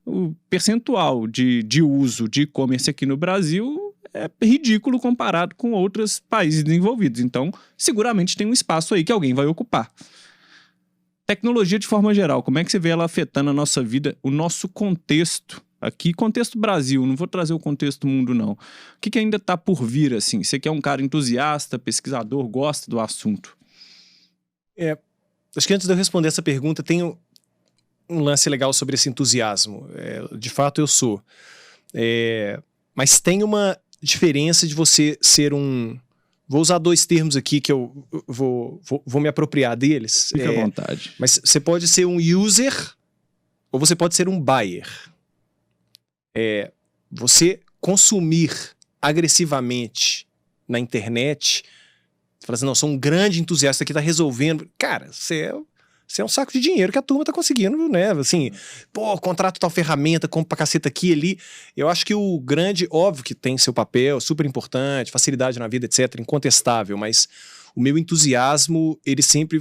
O percentual de uso de e-commerce aqui no Brasil é ridículo comparado com outros países desenvolvidos. Então, seguramente tem um espaço aí que alguém vai ocupar. Tecnologia de forma geral, como é que você vê ela afetando a nossa vida, o nosso contexto? Aqui, contexto Brasil, não vou trazer o contexto mundo, não. O que ainda está por vir, assim? Você que é um cara entusiasta, pesquisador, gosta do assunto? Acho que antes de eu responder essa pergunta, tem um lance legal sobre esse entusiasmo. De fato, eu sou. Mas tem uma diferença de você ser um... Vou usar 2 termos aqui que eu vou me apropriar deles. Fica à vontade. Mas você pode ser um user ou você pode ser um buyer. Você consumir agressivamente na internet, você fala assim, não, sou um grande entusiasta que está resolvendo. Cara, você é um saco de dinheiro que a turma está conseguindo, né? Assim, pô, contrato tal ferramenta, compra pra caceta aqui e ali. Eu acho que o grande, óbvio que tem seu papel, super importante, facilidade na vida, etc., incontestável, mas o meu entusiasmo, ele sempre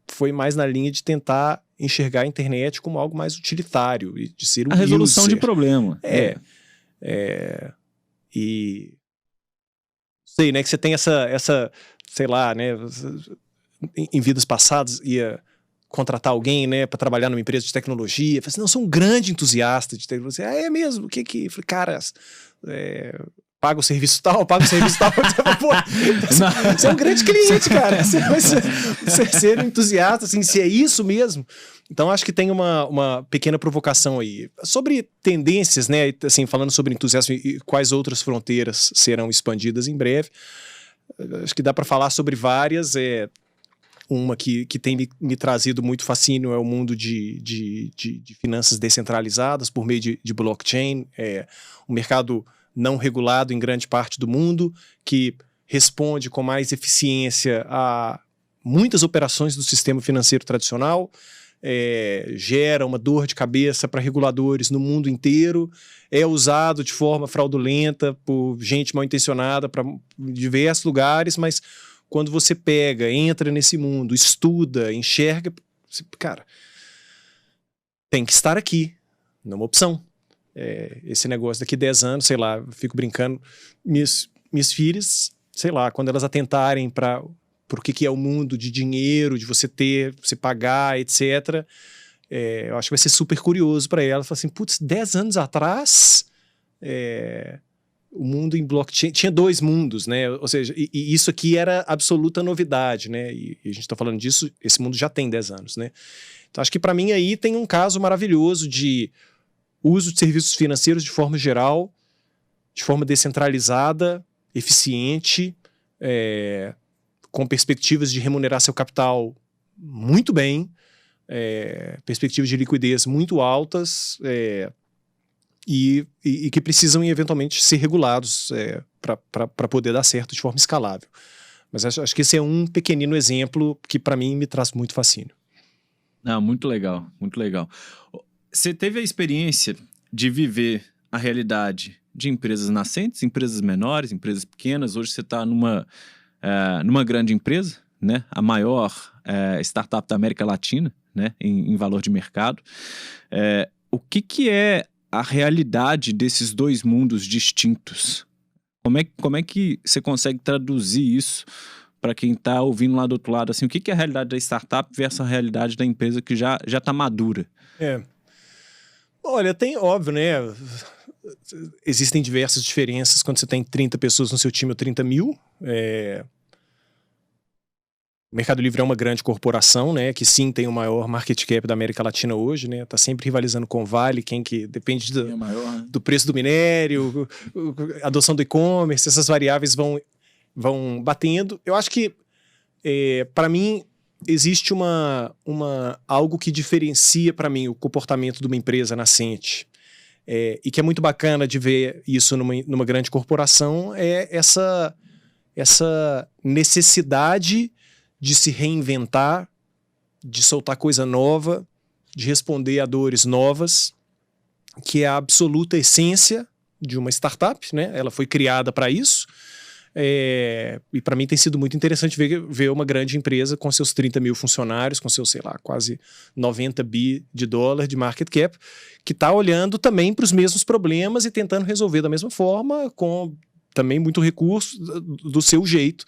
foi mais na linha de tentar enxergar a internet como algo mais utilitário e de ser um A resolução user. de problema. E sei, né, que você tem essa sei lá, né, em vidas passadas ia contratar alguém, né, para trabalhar numa empresa de tecnologia. Eu falei assim, não, eu sou um grande entusiasta de tecnologia. É mesmo? O que que... Eu falei, cara, paga o serviço tal. Pô, você é um grande cliente, cara. Você ser um entusiasta, assim, se é isso mesmo. Então, acho que tem uma pequena provocação aí. Sobre tendências, né, assim, falando sobre entusiasmo e quais outras fronteiras serão expandidas em breve, acho que dá para falar sobre várias. Uma que tem me trazido muito fascínio é o mundo de finanças descentralizadas por meio de blockchain, um mercado não regulado em grande parte do mundo, que responde com mais eficiência a muitas operações do sistema financeiro tradicional, gera uma dor de cabeça para reguladores no mundo inteiro, é usado de forma fraudulenta por gente mal intencionada para diversos lugares, mas quando você pega, entra nesse mundo, estuda, enxerga, cara, tem que estar aqui, não é uma opção. Esse negócio daqui 10 anos, sei lá, eu fico brincando, minhas filhas, sei lá, quando elas atentarem para o que é o mundo de dinheiro, de você ter, você pagar, etc., eu acho que vai ser super curioso para elas. Falar assim, putz, 10 anos atrás... o mundo em blockchain tinha 2 mundos, né? Ou seja, e isso aqui era absoluta novidade, né? E a gente está falando disso, esse mundo já tem 10 anos, né? Então acho que para mim aí tem um caso maravilhoso de uso de serviços financeiros de forma geral, de forma descentralizada, eficiente, com perspectivas de remunerar seu capital muito bem, perspectivas de liquidez muito altas, e que precisam eventualmente ser regulados para poder dar certo de forma escalável. Mas acho que esse é um pequenino exemplo que para mim me traz muito fascínio. Muito legal, muito legal. Você teve a experiência de viver a realidade de empresas nascentes, empresas menores, empresas pequenas. Hoje você está numa grande empresa, né? A maior startup da América Latina, né? Em valor de mercado. O que é a realidade desses 2 mundos distintos? Como é que você consegue traduzir isso para quem está ouvindo lá do outro lado? Assim, o que é a realidade da startup versus a realidade da empresa que já está madura? Olha, tem, óbvio, né? Existem diversas diferenças quando você tem 30 pessoas no seu time ou 30 mil. O Mercado Livre é uma grande corporação, né, que sim tem o maior market cap da América Latina hoje, né, tá sempre rivalizando com o Vale, quem que depende do preço do minério, adoção do e-commerce, essas variáveis vão batendo. Eu acho que, para mim, existe algo que diferencia para mim o comportamento de uma empresa nascente, e que é muito bacana de ver isso numa grande corporação, essa necessidade de se reinventar, de soltar coisa nova, de responder a dores novas, que é a absoluta essência de uma startup, né? Ela foi criada para isso. E para mim tem sido muito interessante ver uma grande empresa com seus 30 mil funcionários, com seus, sei lá, quase 90 bi de dólar de market cap, que está olhando também para os mesmos problemas e tentando resolver da mesma forma, com também muito recurso do seu jeito.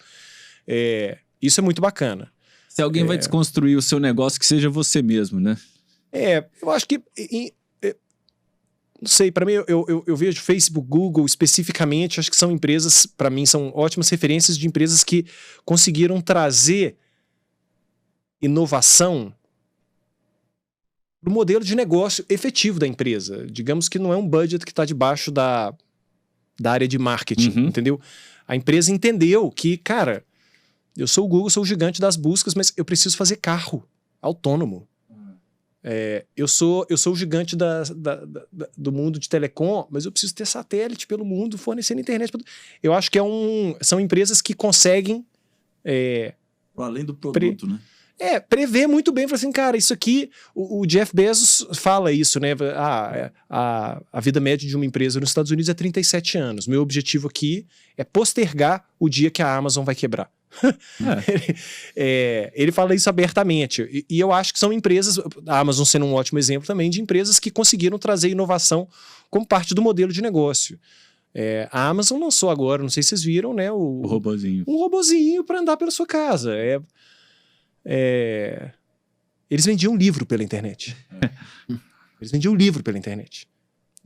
Isso é muito bacana. Se alguém vai desconstruir o seu negócio, que seja você mesmo, né? Eu acho que... não sei, para mim, eu vejo Facebook, Google especificamente, acho que são empresas, para mim, são ótimas referências de empresas que conseguiram trazer inovação para o modelo de negócio efetivo da empresa. Digamos que não é um budget que está debaixo da área de marketing, entendeu? A empresa entendeu que, cara, eu sou o Google, sou o gigante das buscas, mas eu preciso fazer carro autônomo. Eu sou o gigante do mundo de telecom, mas eu preciso ter satélite pelo mundo fornecendo internet. Eu acho que são empresas que conseguem... além do produto, né? Prever muito bem. Fala assim, cara, isso aqui... O Jeff Bezos fala isso, né? A vida média de uma empresa nos Estados Unidos é 37 anos. Meu objetivo aqui é postergar o dia que a Amazon vai quebrar. Ele fala isso abertamente. E eu acho que são empresas, a Amazon sendo um ótimo exemplo também, de empresas que conseguiram trazer inovação como parte do modelo de negócio. A Amazon lançou agora, não sei se vocês viram, né? O robozinho. Um robozinho para andar pela sua casa. Eles vendiam livro pela internet. Eles vendiam livro pela internet.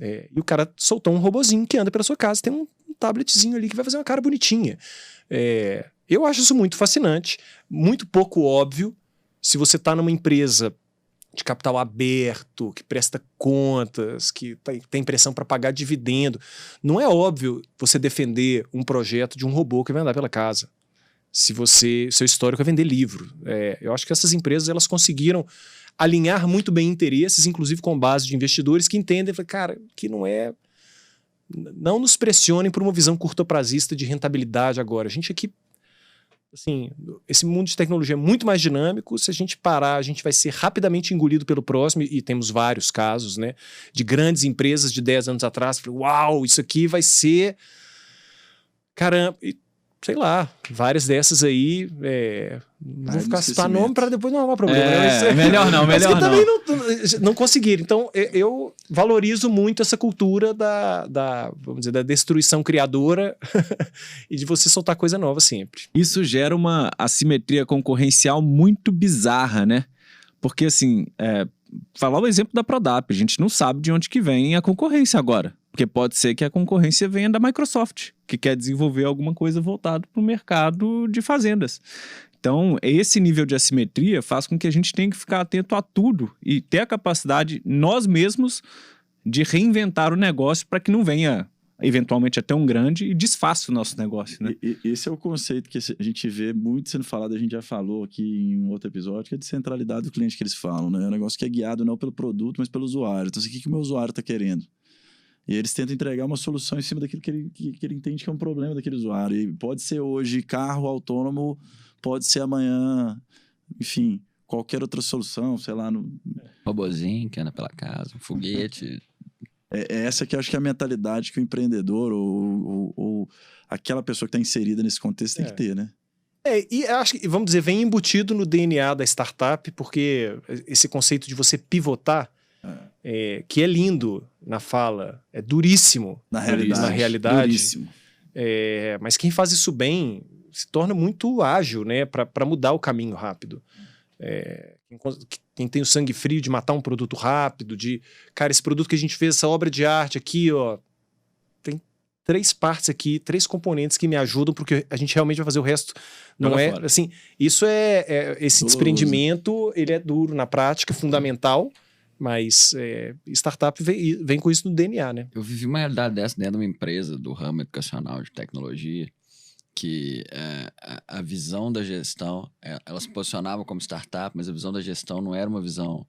E o cara soltou um robozinho que anda pela sua casa. Tem um tabletzinho ali que vai fazer uma cara bonitinha. Eu acho isso muito fascinante, muito pouco óbvio. Se você está numa empresa de capital aberto, que presta contas, que tem pressão para pagar dividendo, não é óbvio você defender um projeto de um robô que vai andar pela casa. Se seu histórico é vender livro. Eu acho que essas empresas elas conseguiram alinhar muito bem interesses, inclusive com base de investidores que entendem, cara, que não nos pressionem por uma visão curtoprazista de rentabilidade agora. A gente aqui, assim, esse mundo de tecnologia é muito mais dinâmico. Se a gente parar, a gente vai ser rapidamente engolido pelo próximo, e temos vários casos, né, de grandes empresas de 10 anos atrás. Uau, isso aqui vai ser... Caramba... Sei lá, várias dessas aí, não vou ficar citar nome para depois não arrumar problema. Melhor não. Também não conseguiram. Então, eu valorizo muito essa cultura vamos dizer, da destruição criadora e de você soltar coisa nova sempre. Isso gera uma assimetria concorrencial muito bizarra, né? Porque, assim, falar o exemplo da Prodap, a gente não sabe de onde que vem a concorrência agora. Porque pode ser que a concorrência venha da Microsoft, que quer desenvolver alguma coisa voltada para o mercado de fazendas. Então, esse nível de assimetria faz com que a gente tenha que ficar atento a tudo e ter a capacidade, nós mesmos, de reinventar o negócio para que não venha, eventualmente, até um grande e desfaça o nosso negócio, né? Esse é o conceito que a gente vê muito sendo falado, a gente já falou aqui em um outro episódio, que é de centralidade do cliente que eles falam, né? É um negócio que é guiado não pelo produto, mas pelo usuário. Então, o que o meu usuário está querendo? E eles tentam entregar uma solução em cima daquilo que ele entende que é um problema daquele usuário. E pode ser hoje carro autônomo, pode ser amanhã, enfim, qualquer outra solução, sei lá. Robozinho que anda pela casa, um foguete. Essa que eu acho que é a mentalidade que o empreendedor ou aquela pessoa que está inserida nesse contexto tem que ter, né? E acho que, vamos dizer, vem embutido no DNA da startup, porque esse conceito de você pivotar, que é lindo na fala, é duríssimo na realidade. Duríssimo. Mas quem faz isso bem se torna muito ágil, né, para mudar o caminho rápido. Quem tem o sangue frio de matar um produto rápido, cara, esse produto que a gente fez, essa obra de arte aqui, ó, tem 3 partes aqui, 3 componentes que me ajudam, porque a gente realmente vai fazer o resto. Não é assim, isso esse desprendimento, ele é duro na prática, fundamental. Mas startup vem com isso no DNA, né? Eu vivi uma realidade dessa dentro de uma empresa do ramo educacional de tecnologia, que a visão da gestão, ela se posicionava como startup, mas a visão da gestão não era uma visão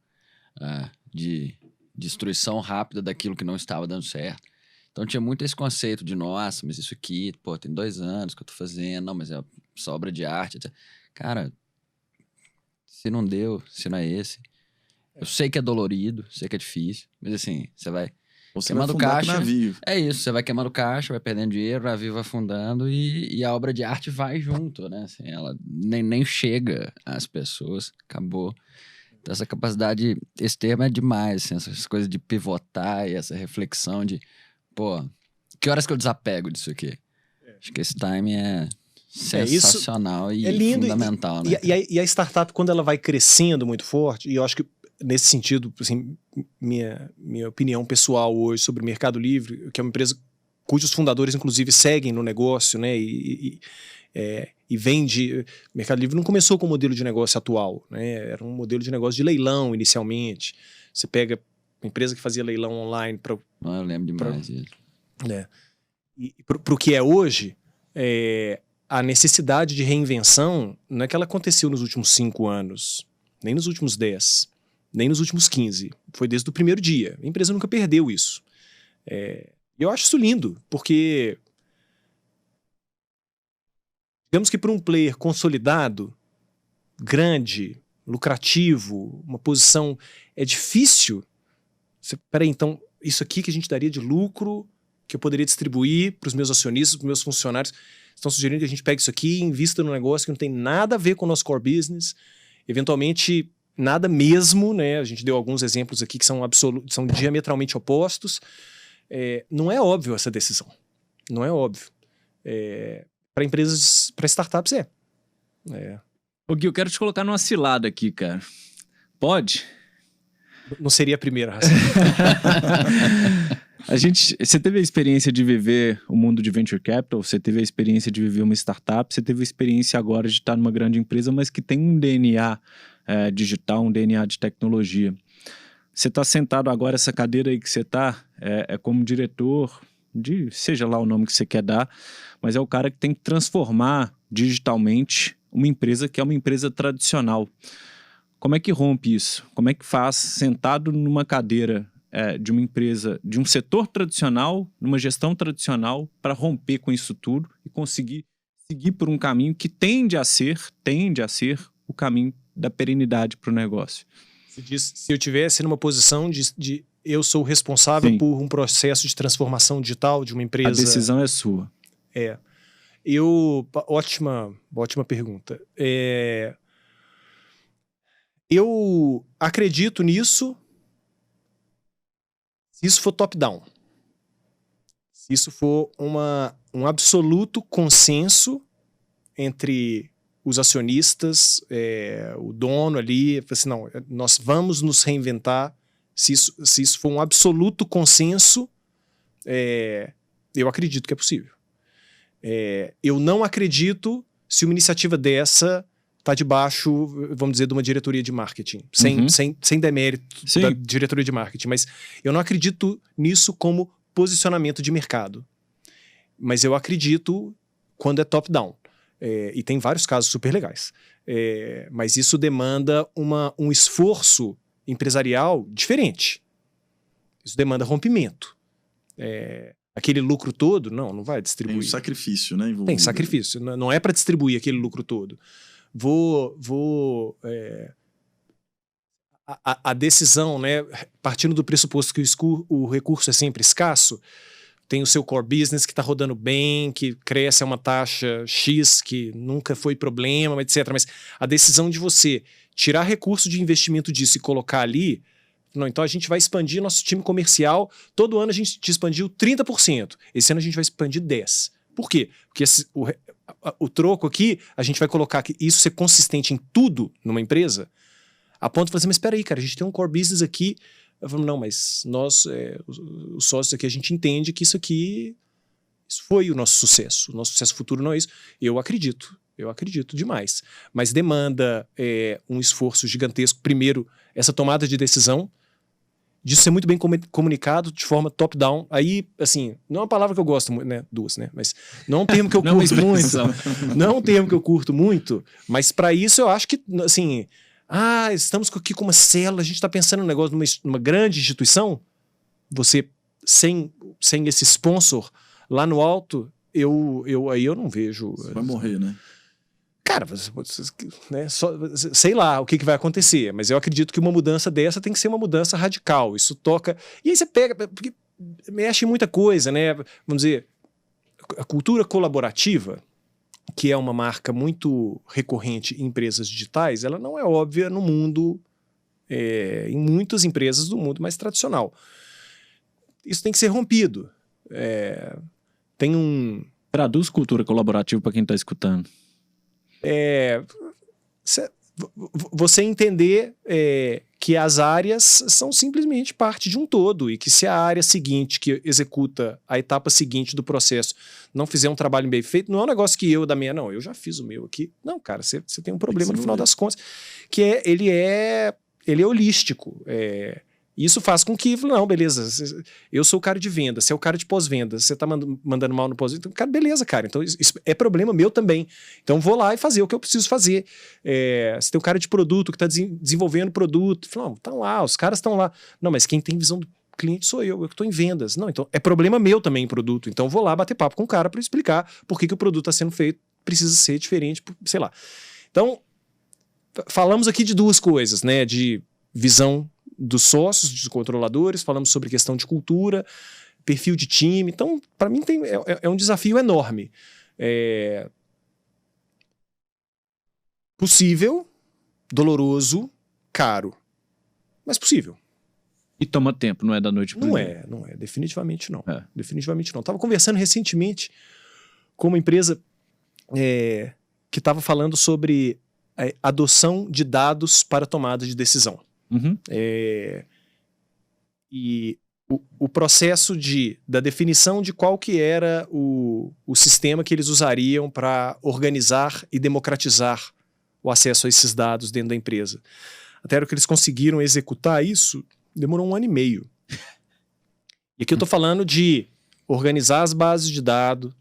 de destruição rápida daquilo que não estava dando certo. Então tinha muito esse conceito de, nossa, mas isso aqui, pô, tem 2 anos que eu tô fazendo, não, mas é só obra de arte. Etc. Cara, se não deu, se não é esse... Eu sei que é dolorido, sei que é difícil, mas assim, você vai queimando caixa. Navio. É isso, você vai queimando caixa, vai perdendo dinheiro, o navio vai afundando e a obra de arte vai junto, né? Assim, ela nem chega às pessoas, acabou. Então essa capacidade, esse termo é demais, assim, essas coisas de pivotar e essa reflexão de, pô, que horas que eu desapego disso aqui? Acho que esse time é sensacional e é lindo, fundamental, né? E a startup, quando ela vai crescendo muito forte, e eu acho que nesse sentido, assim, minha opinião pessoal hoje sobre o Mercado Livre, que é uma empresa cujos fundadores, inclusive, seguem no negócio, né? E vende. O Mercado Livre não começou com o modelo de negócio atual, né? Era um modelo de negócio de leilão inicialmente. Você pega uma empresa que fazia leilão online para. Eu lembro demais disso. E para o que é hoje, a necessidade de reinvenção não é que ela aconteceu nos últimos 5 anos, nem nos últimos 10, nem nos últimos 15. Foi desde o primeiro dia. A empresa nunca perdeu isso. Eu acho isso lindo, porque digamos que para um player consolidado, grande, lucrativo, uma posição, é difícil. Peraí, então, isso aqui que a gente daria de lucro, que eu poderia distribuir para os meus acionistas, para os meus funcionários, estão sugerindo que a gente pegue isso aqui e invista num negócio que não tem nada a ver com o nosso core business, eventualmente nada mesmo, né? A gente deu alguns exemplos aqui que são diametralmente opostos. Não é óbvio essa decisão. Não é óbvio. Para empresas, para startups Ô Gui, eu quero te colocar numa cilada aqui, cara. Pode? Não seria a primeira, Raça. Você teve a experiência de viver o mundo de venture capital, você teve a experiência de viver uma startup, você teve a experiência agora de estar numa grande empresa, mas que tem um DNA digital, um DNA de tecnologia. Você está sentado agora, essa cadeira aí que você está, é como diretor de, seja lá o nome que você quer dar, mas é o cara que tem que transformar digitalmente uma empresa que é uma empresa tradicional. Como é que rompe isso? Como é que faz, sentado numa cadeira de uma empresa, de um setor tradicional, numa gestão tradicional, para romper com isso tudo e conseguir seguir por um caminho que tende a ser o caminho da perenidade para o negócio? Você diz, se eu tivesse numa posição de eu sou responsável por um processo de transformação digital de uma empresa... A decisão é sua. Ótima pergunta. Eu acredito nisso se isso for top-down. Se isso for um absoluto consenso entre os acionistas, o dono ali, assim, não, nós vamos nos reinventar. Se isso for um absoluto consenso, eu acredito que é possível. Eu não acredito se uma iniciativa dessa está debaixo, vamos dizer, de uma diretoria de marketing, sem demérito da diretoria de marketing, mas eu não acredito nisso como posicionamento de mercado. Mas eu acredito quando é top-down. E tem vários casos super legais. Mas isso demanda um esforço empresarial diferente. Isso demanda rompimento. Aquele lucro todo, não vai distribuir. Tem um sacrifício, né? Tem sacrifício. Não é para distribuir aquele lucro todo. A decisão, né, partindo do pressuposto que o recurso é sempre escasso, tem o seu core business que está rodando bem, que cresce a uma taxa X, que nunca foi problema, etc. Mas a decisão de você tirar recurso de investimento disso e colocar ali, não, então a gente vai expandir nosso time comercial, todo ano a gente expandiu 30%, esse ano a gente vai expandir 10%. Por quê? Porque o troco aqui, a gente vai colocar que isso ser consistente em tudo numa empresa, a ponto de fazer, mas espera aí, cara, a gente tem um core business aqui. Eu falo, não, mas nós, os sócios aqui, a gente entende que isso foi o nosso sucesso futuro não é isso. Eu acredito demais. Mas demanda um esforço gigantesco. Primeiro, essa tomada de decisão, de ser muito bem comunicado de forma top-down. Aí, assim, não é uma palavra que eu gosto muito, né? Duas, né? Mas não é um termo que eu curto muito. Não é um termo que eu curto muito, mas para isso eu acho que, assim, estamos aqui com uma célula, a gente está pensando num negócio numa grande instituição. Você, sem esse sponsor lá no alto, aí eu não vejo. Você vai morrer, né? Cara, né, sei lá o que vai acontecer, mas eu acredito que uma mudança dessa tem que ser uma mudança radical. Isso toca... E aí você pega... Porque mexe em muita coisa, né? Vamos dizer, a cultura colaborativa, que é uma marca muito recorrente em empresas digitais, ela não é óbvia no mundo, em muitas empresas do mundo mais tradicional. Isso tem que ser rompido. Tem Traduz cultura colaborativa para quem está escutando. Você entender que as áreas são simplesmente parte de um todo e que se a área seguinte que executa a etapa seguinte do processo não fizer um trabalho bem feito, não é um negócio que eu da minha, não, eu já fiz o meu aqui. Não, cara, você tem um problema no final das contas, que ele é holístico. Isso faz com que, não, beleza, eu sou o cara de venda, você é o cara de pós-venda, você tá mandando mal no pós-venda, então, cara, beleza, cara, então isso é problema meu também. Então vou lá e fazer o que eu preciso fazer. Você tem um cara de produto que tá desenvolvendo produto, não, estão lá, os caras estão lá. Não, mas quem tem visão do cliente sou eu que estou em vendas. Não, então é problema meu também em produto, então vou lá bater papo com o cara para explicar por que o produto está sendo feito, precisa ser diferente, sei lá. Então, falamos aqui de duas coisas, né, de visão dos sócios, dos controladores, falamos sobre questão de cultura, perfil de time. Então, para mim, é um desafio enorme. Possível, doloroso, caro, mas possível. E toma tempo, não é da noite pro dia. Não é, definitivamente não. Definitivamente não. Estava conversando recentemente com uma empresa que estava falando sobre a adoção de dados para tomada de decisão. Uhum. E o processo da definição de qual que era o sistema que eles usariam para organizar e democratizar o acesso a esses dados dentro da empresa. Até a hora que eles conseguiram executar isso, demorou 1 ano e meio. E aqui eu estou falando de organizar as bases de dados,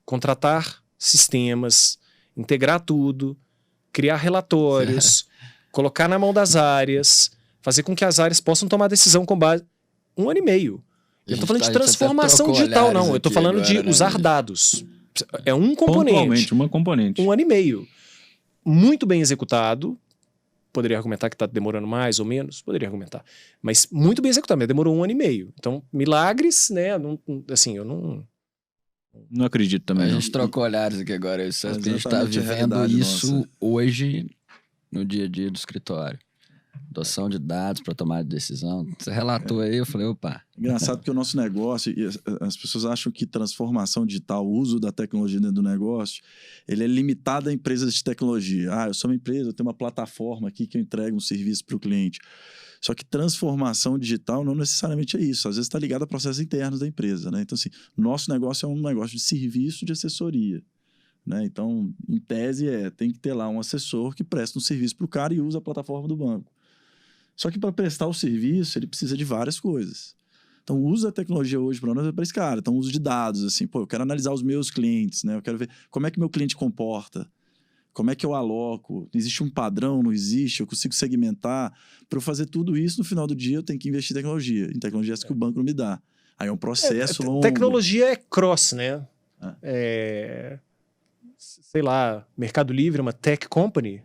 contratar sistemas, integrar tudo, criar relatórios, colocar na mão das áreas, fazer com que as áreas possam tomar decisão com base... 1 ano e meio. Eu estou falando de transformação digital, não. Eu estou falando de usar dados. É um componente. Uma componente. 1 ano e meio. Muito bem executado. Poderia argumentar que está demorando mais ou menos? Poderia argumentar. Mas muito bem executado. Mas demorou 1 ano e meio. Então, milagres, né? Assim, eu não... Não acredito também. A gente trocou olhares aqui agora. A gente está vivendo isso hoje no dia a dia do escritório. Adoção de dados para tomar de decisão. Você relatou aí, eu falei, opa. Engraçado porque o nosso negócio, e as pessoas acham que transformação digital, o uso da tecnologia dentro do negócio, ele é limitado a empresas de tecnologia. Eu sou uma empresa, eu tenho uma plataforma aqui que eu entrego um serviço para o cliente. Só que transformação digital não necessariamente é isso. Às vezes está ligado a processos internos da empresa, né? Então, assim, nosso negócio é um negócio de serviço de assessoria. Né? Então, em tese, tem que ter lá um assessor que presta um serviço para o cara e usa a plataforma do banco. Só que para prestar o serviço, ele precisa de várias coisas. Então, o uso da tecnologia hoje para nós é para esse cara. Então, o uso de dados, assim, eu quero analisar os meus clientes, né? Eu quero ver como é que meu cliente comporta, como é que eu aloco, existe um padrão, não existe, eu consigo segmentar. Para eu fazer tudo isso, no final do dia, eu tenho que investir em tecnologia. Em tecnologia que o banco não me dá. Aí é um processo longo. Tecnologia é cross, né? Sei lá, Mercado Livre, uma tech company.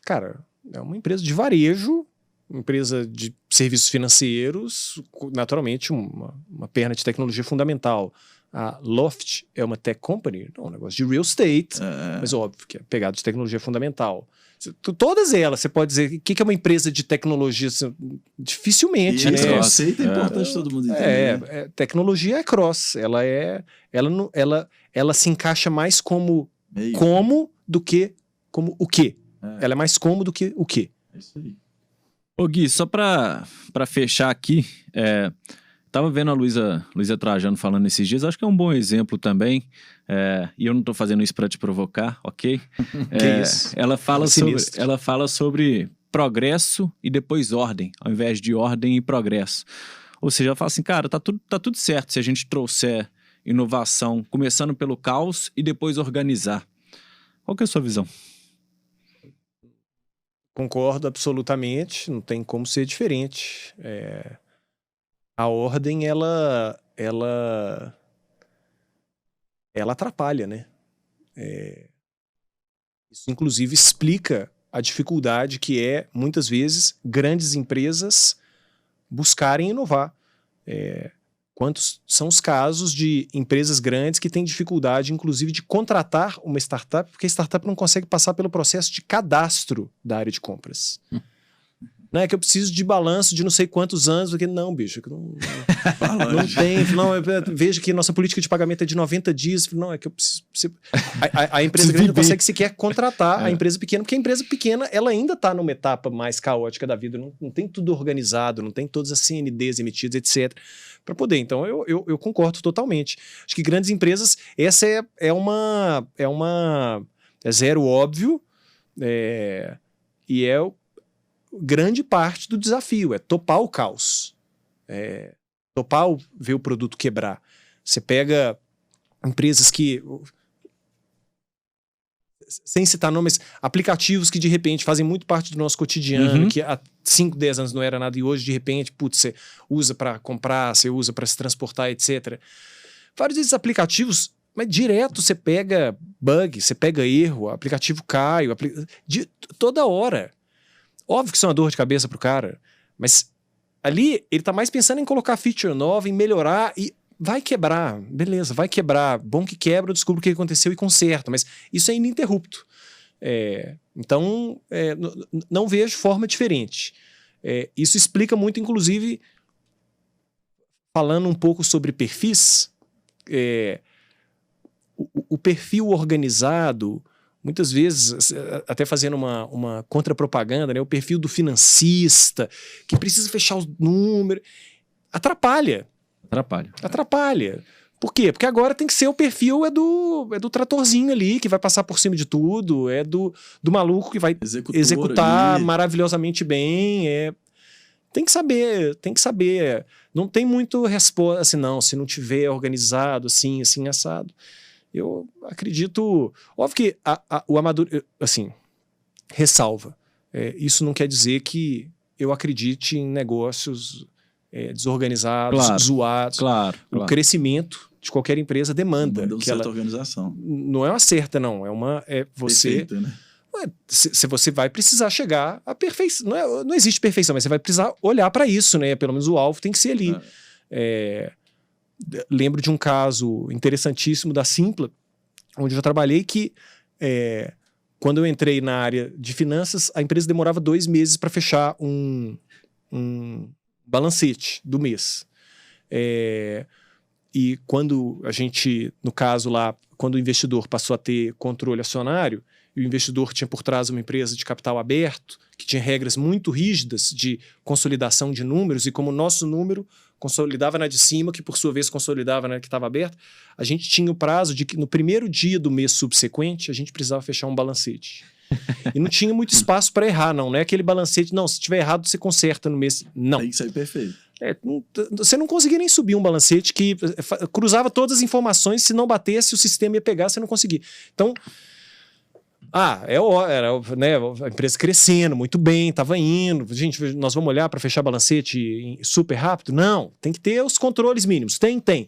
Cara, é uma empresa de varejo, empresa de serviços financeiros, naturalmente uma perna de tecnologia fundamental. A Loft é uma tech company, não, um negócio de real estate, mas óbvio que é pegado de tecnologia fundamental. Todas elas, você pode dizer, o que é uma empresa de tecnologia? Dificilmente, né? Esse conceito é importante todo mundo entender. Tecnologia é cross, ela se encaixa mais como do que como o quê. Ela é mais como do que o quê. É isso aí. Ô Gui, só pra fechar aqui, tava vendo a Luísa Trajano falando esses dias, acho que é um bom exemplo também, e eu não tô fazendo isso pra te provocar, ok? Que isso? Ela fala sobre progresso e depois ordem, ao invés de ordem e progresso. Ou seja, ela fala assim, cara, tá tudo certo se a gente trouxer inovação, começando pelo caos e depois organizar. Qual que é a sua visão? Concordo absolutamente, não tem como ser diferente. A ordem, ela atrapalha, né? Isso, inclusive, explica a dificuldade que é, muitas vezes, grandes empresas buscarem inovar. Quantos são os casos de empresas grandes que têm dificuldade, inclusive, de contratar uma startup, porque a startup não consegue passar pelo processo de cadastro da área de compras. Né, que eu preciso de balanço de não sei quantos anos, porque não, bicho, não tem, não, veja que nossa política de pagamento é de 90 dias, não, é que eu preciso a empresa grande não consegue sequer contratar a empresa pequena, porque a empresa pequena, ela ainda está numa etapa mais caótica da vida, não tem tudo organizado, não tem todas as CNDs emitidas, etc, para poder, então eu concordo totalmente. Acho que grandes empresas, essa é zero óbvio, e grande parte do desafio, é topar o caos. Topar ver o produto quebrar. Você pega empresas que, sem citar nomes, aplicativos que de repente fazem muito parte do nosso cotidiano, que há 5, 10 anos não era nada e hoje de repente, putz, você usa para comprar, você usa para se transportar, etc. Vários desses aplicativos, mas direto você pega bug, você pega erro, o aplicativo cai, toda hora. Óbvio que isso é uma dor de cabeça pro cara, mas ali ele tá mais pensando em colocar feature nova, em melhorar e vai quebrar, beleza, vai quebrar. Bom que quebra, eu descubro o que aconteceu e conserto, mas isso é ininterrupto. Então, não vejo forma diferente. Isso explica muito, inclusive, falando um pouco sobre perfis, o perfil organizado, muitas vezes, até fazendo uma contrapropaganda, né? O perfil do financista, que precisa fechar os números, atrapalha. Por quê? Porque agora tem que ser o perfil do tratorzinho ali, que vai passar por cima de tudo, do maluco que vai executar ali maravilhosamente bem. Tem que saber. Não tem muito resposta, assim, não, se não tiver organizado, assim, assado. Eu acredito... Óbvio que o amador... Assim, ressalva. Isso não quer dizer que eu acredite em negócios desorganizados, zoados. Claro. O crescimento de qualquer empresa demanda que certa organização. Não é uma certa, não. Você... Perfeito, né? Se você vai precisar chegar à perfeição. Não existe perfeição, mas você vai precisar olhar para isso, né? Pelo menos o alvo tem que ser ali. Lembro de um caso interessantíssimo da Simpla, onde eu já trabalhei, que quando eu entrei na área de finanças, a empresa demorava 2 meses para fechar um balancete do mês. E quando a gente, no caso lá, quando o investidor passou a ter controle acionário, e o investidor tinha por trás uma empresa de capital aberto, que tinha regras muito rígidas de consolidação de números, e como o nosso número consolidava na de cima, que por sua vez consolidava na que estava aberta, a gente tinha o prazo de que no primeiro dia do mês subsequente, a gente precisava fechar um balancete. E não tinha muito espaço para errar, não é aquele balancete, não, se tiver errado você conserta no mês, não. Tem que sair perfeito. Você não conseguia nem subir um balancete que cruzava todas as informações, se não batesse o sistema ia pegar, você não conseguia. Então... era, né, a empresa crescendo muito bem, estava indo. Gente, nós vamos olhar para fechar balancete super rápido? Não, tem que ter os controles mínimos. Tem.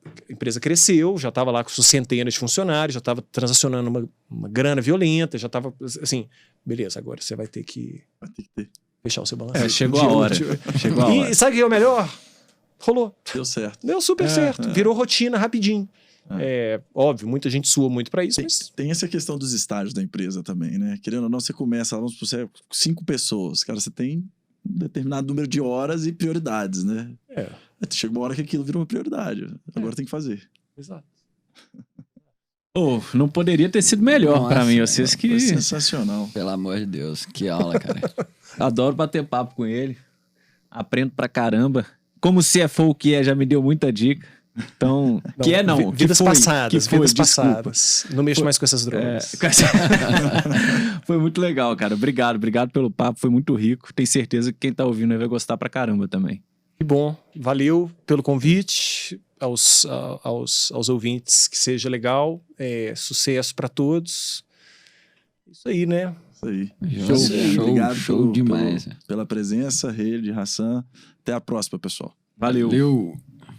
A empresa cresceu, já estava lá com suas centenas de funcionários, já estava transacionando uma grana violenta, já estava assim, beleza, agora você vai ter que fechar o seu balancete. Chegou a hora. E sabe o que é o melhor? Rolou. Deu certo. Deu super certo. Virou rotina rapidinho. Óbvio, muita gente sua muito para isso, mas... Tem essa questão dos estágios da empresa também, né? Querendo ou não, você começa, vamos supor, você é 5 pessoas. Cara, você tem um determinado número de horas e prioridades, né? Chega uma hora que aquilo vira uma prioridade. Agora tem que fazer. Exato. Não poderia ter sido melhor para mim. Vocês que... Foi sensacional. Pelo amor de Deus, que aula, cara. Adoro bater papo com ele. Aprendo pra caramba. Como CFO que já me deu muita dica. Então, vidas passadas. Desculpa. Não mexo mais com essas drogas. Foi muito legal, cara. Obrigado pelo papo, foi muito rico. Tenho certeza que quem tá ouvindo vai gostar pra caramba também. Que bom, valeu pelo convite aos ouvintes, que seja legal, sucesso pra todos. Isso aí, né? Isso aí. Show demais. Pela presença, Rede, Hassan. Até a próxima, pessoal. Valeu.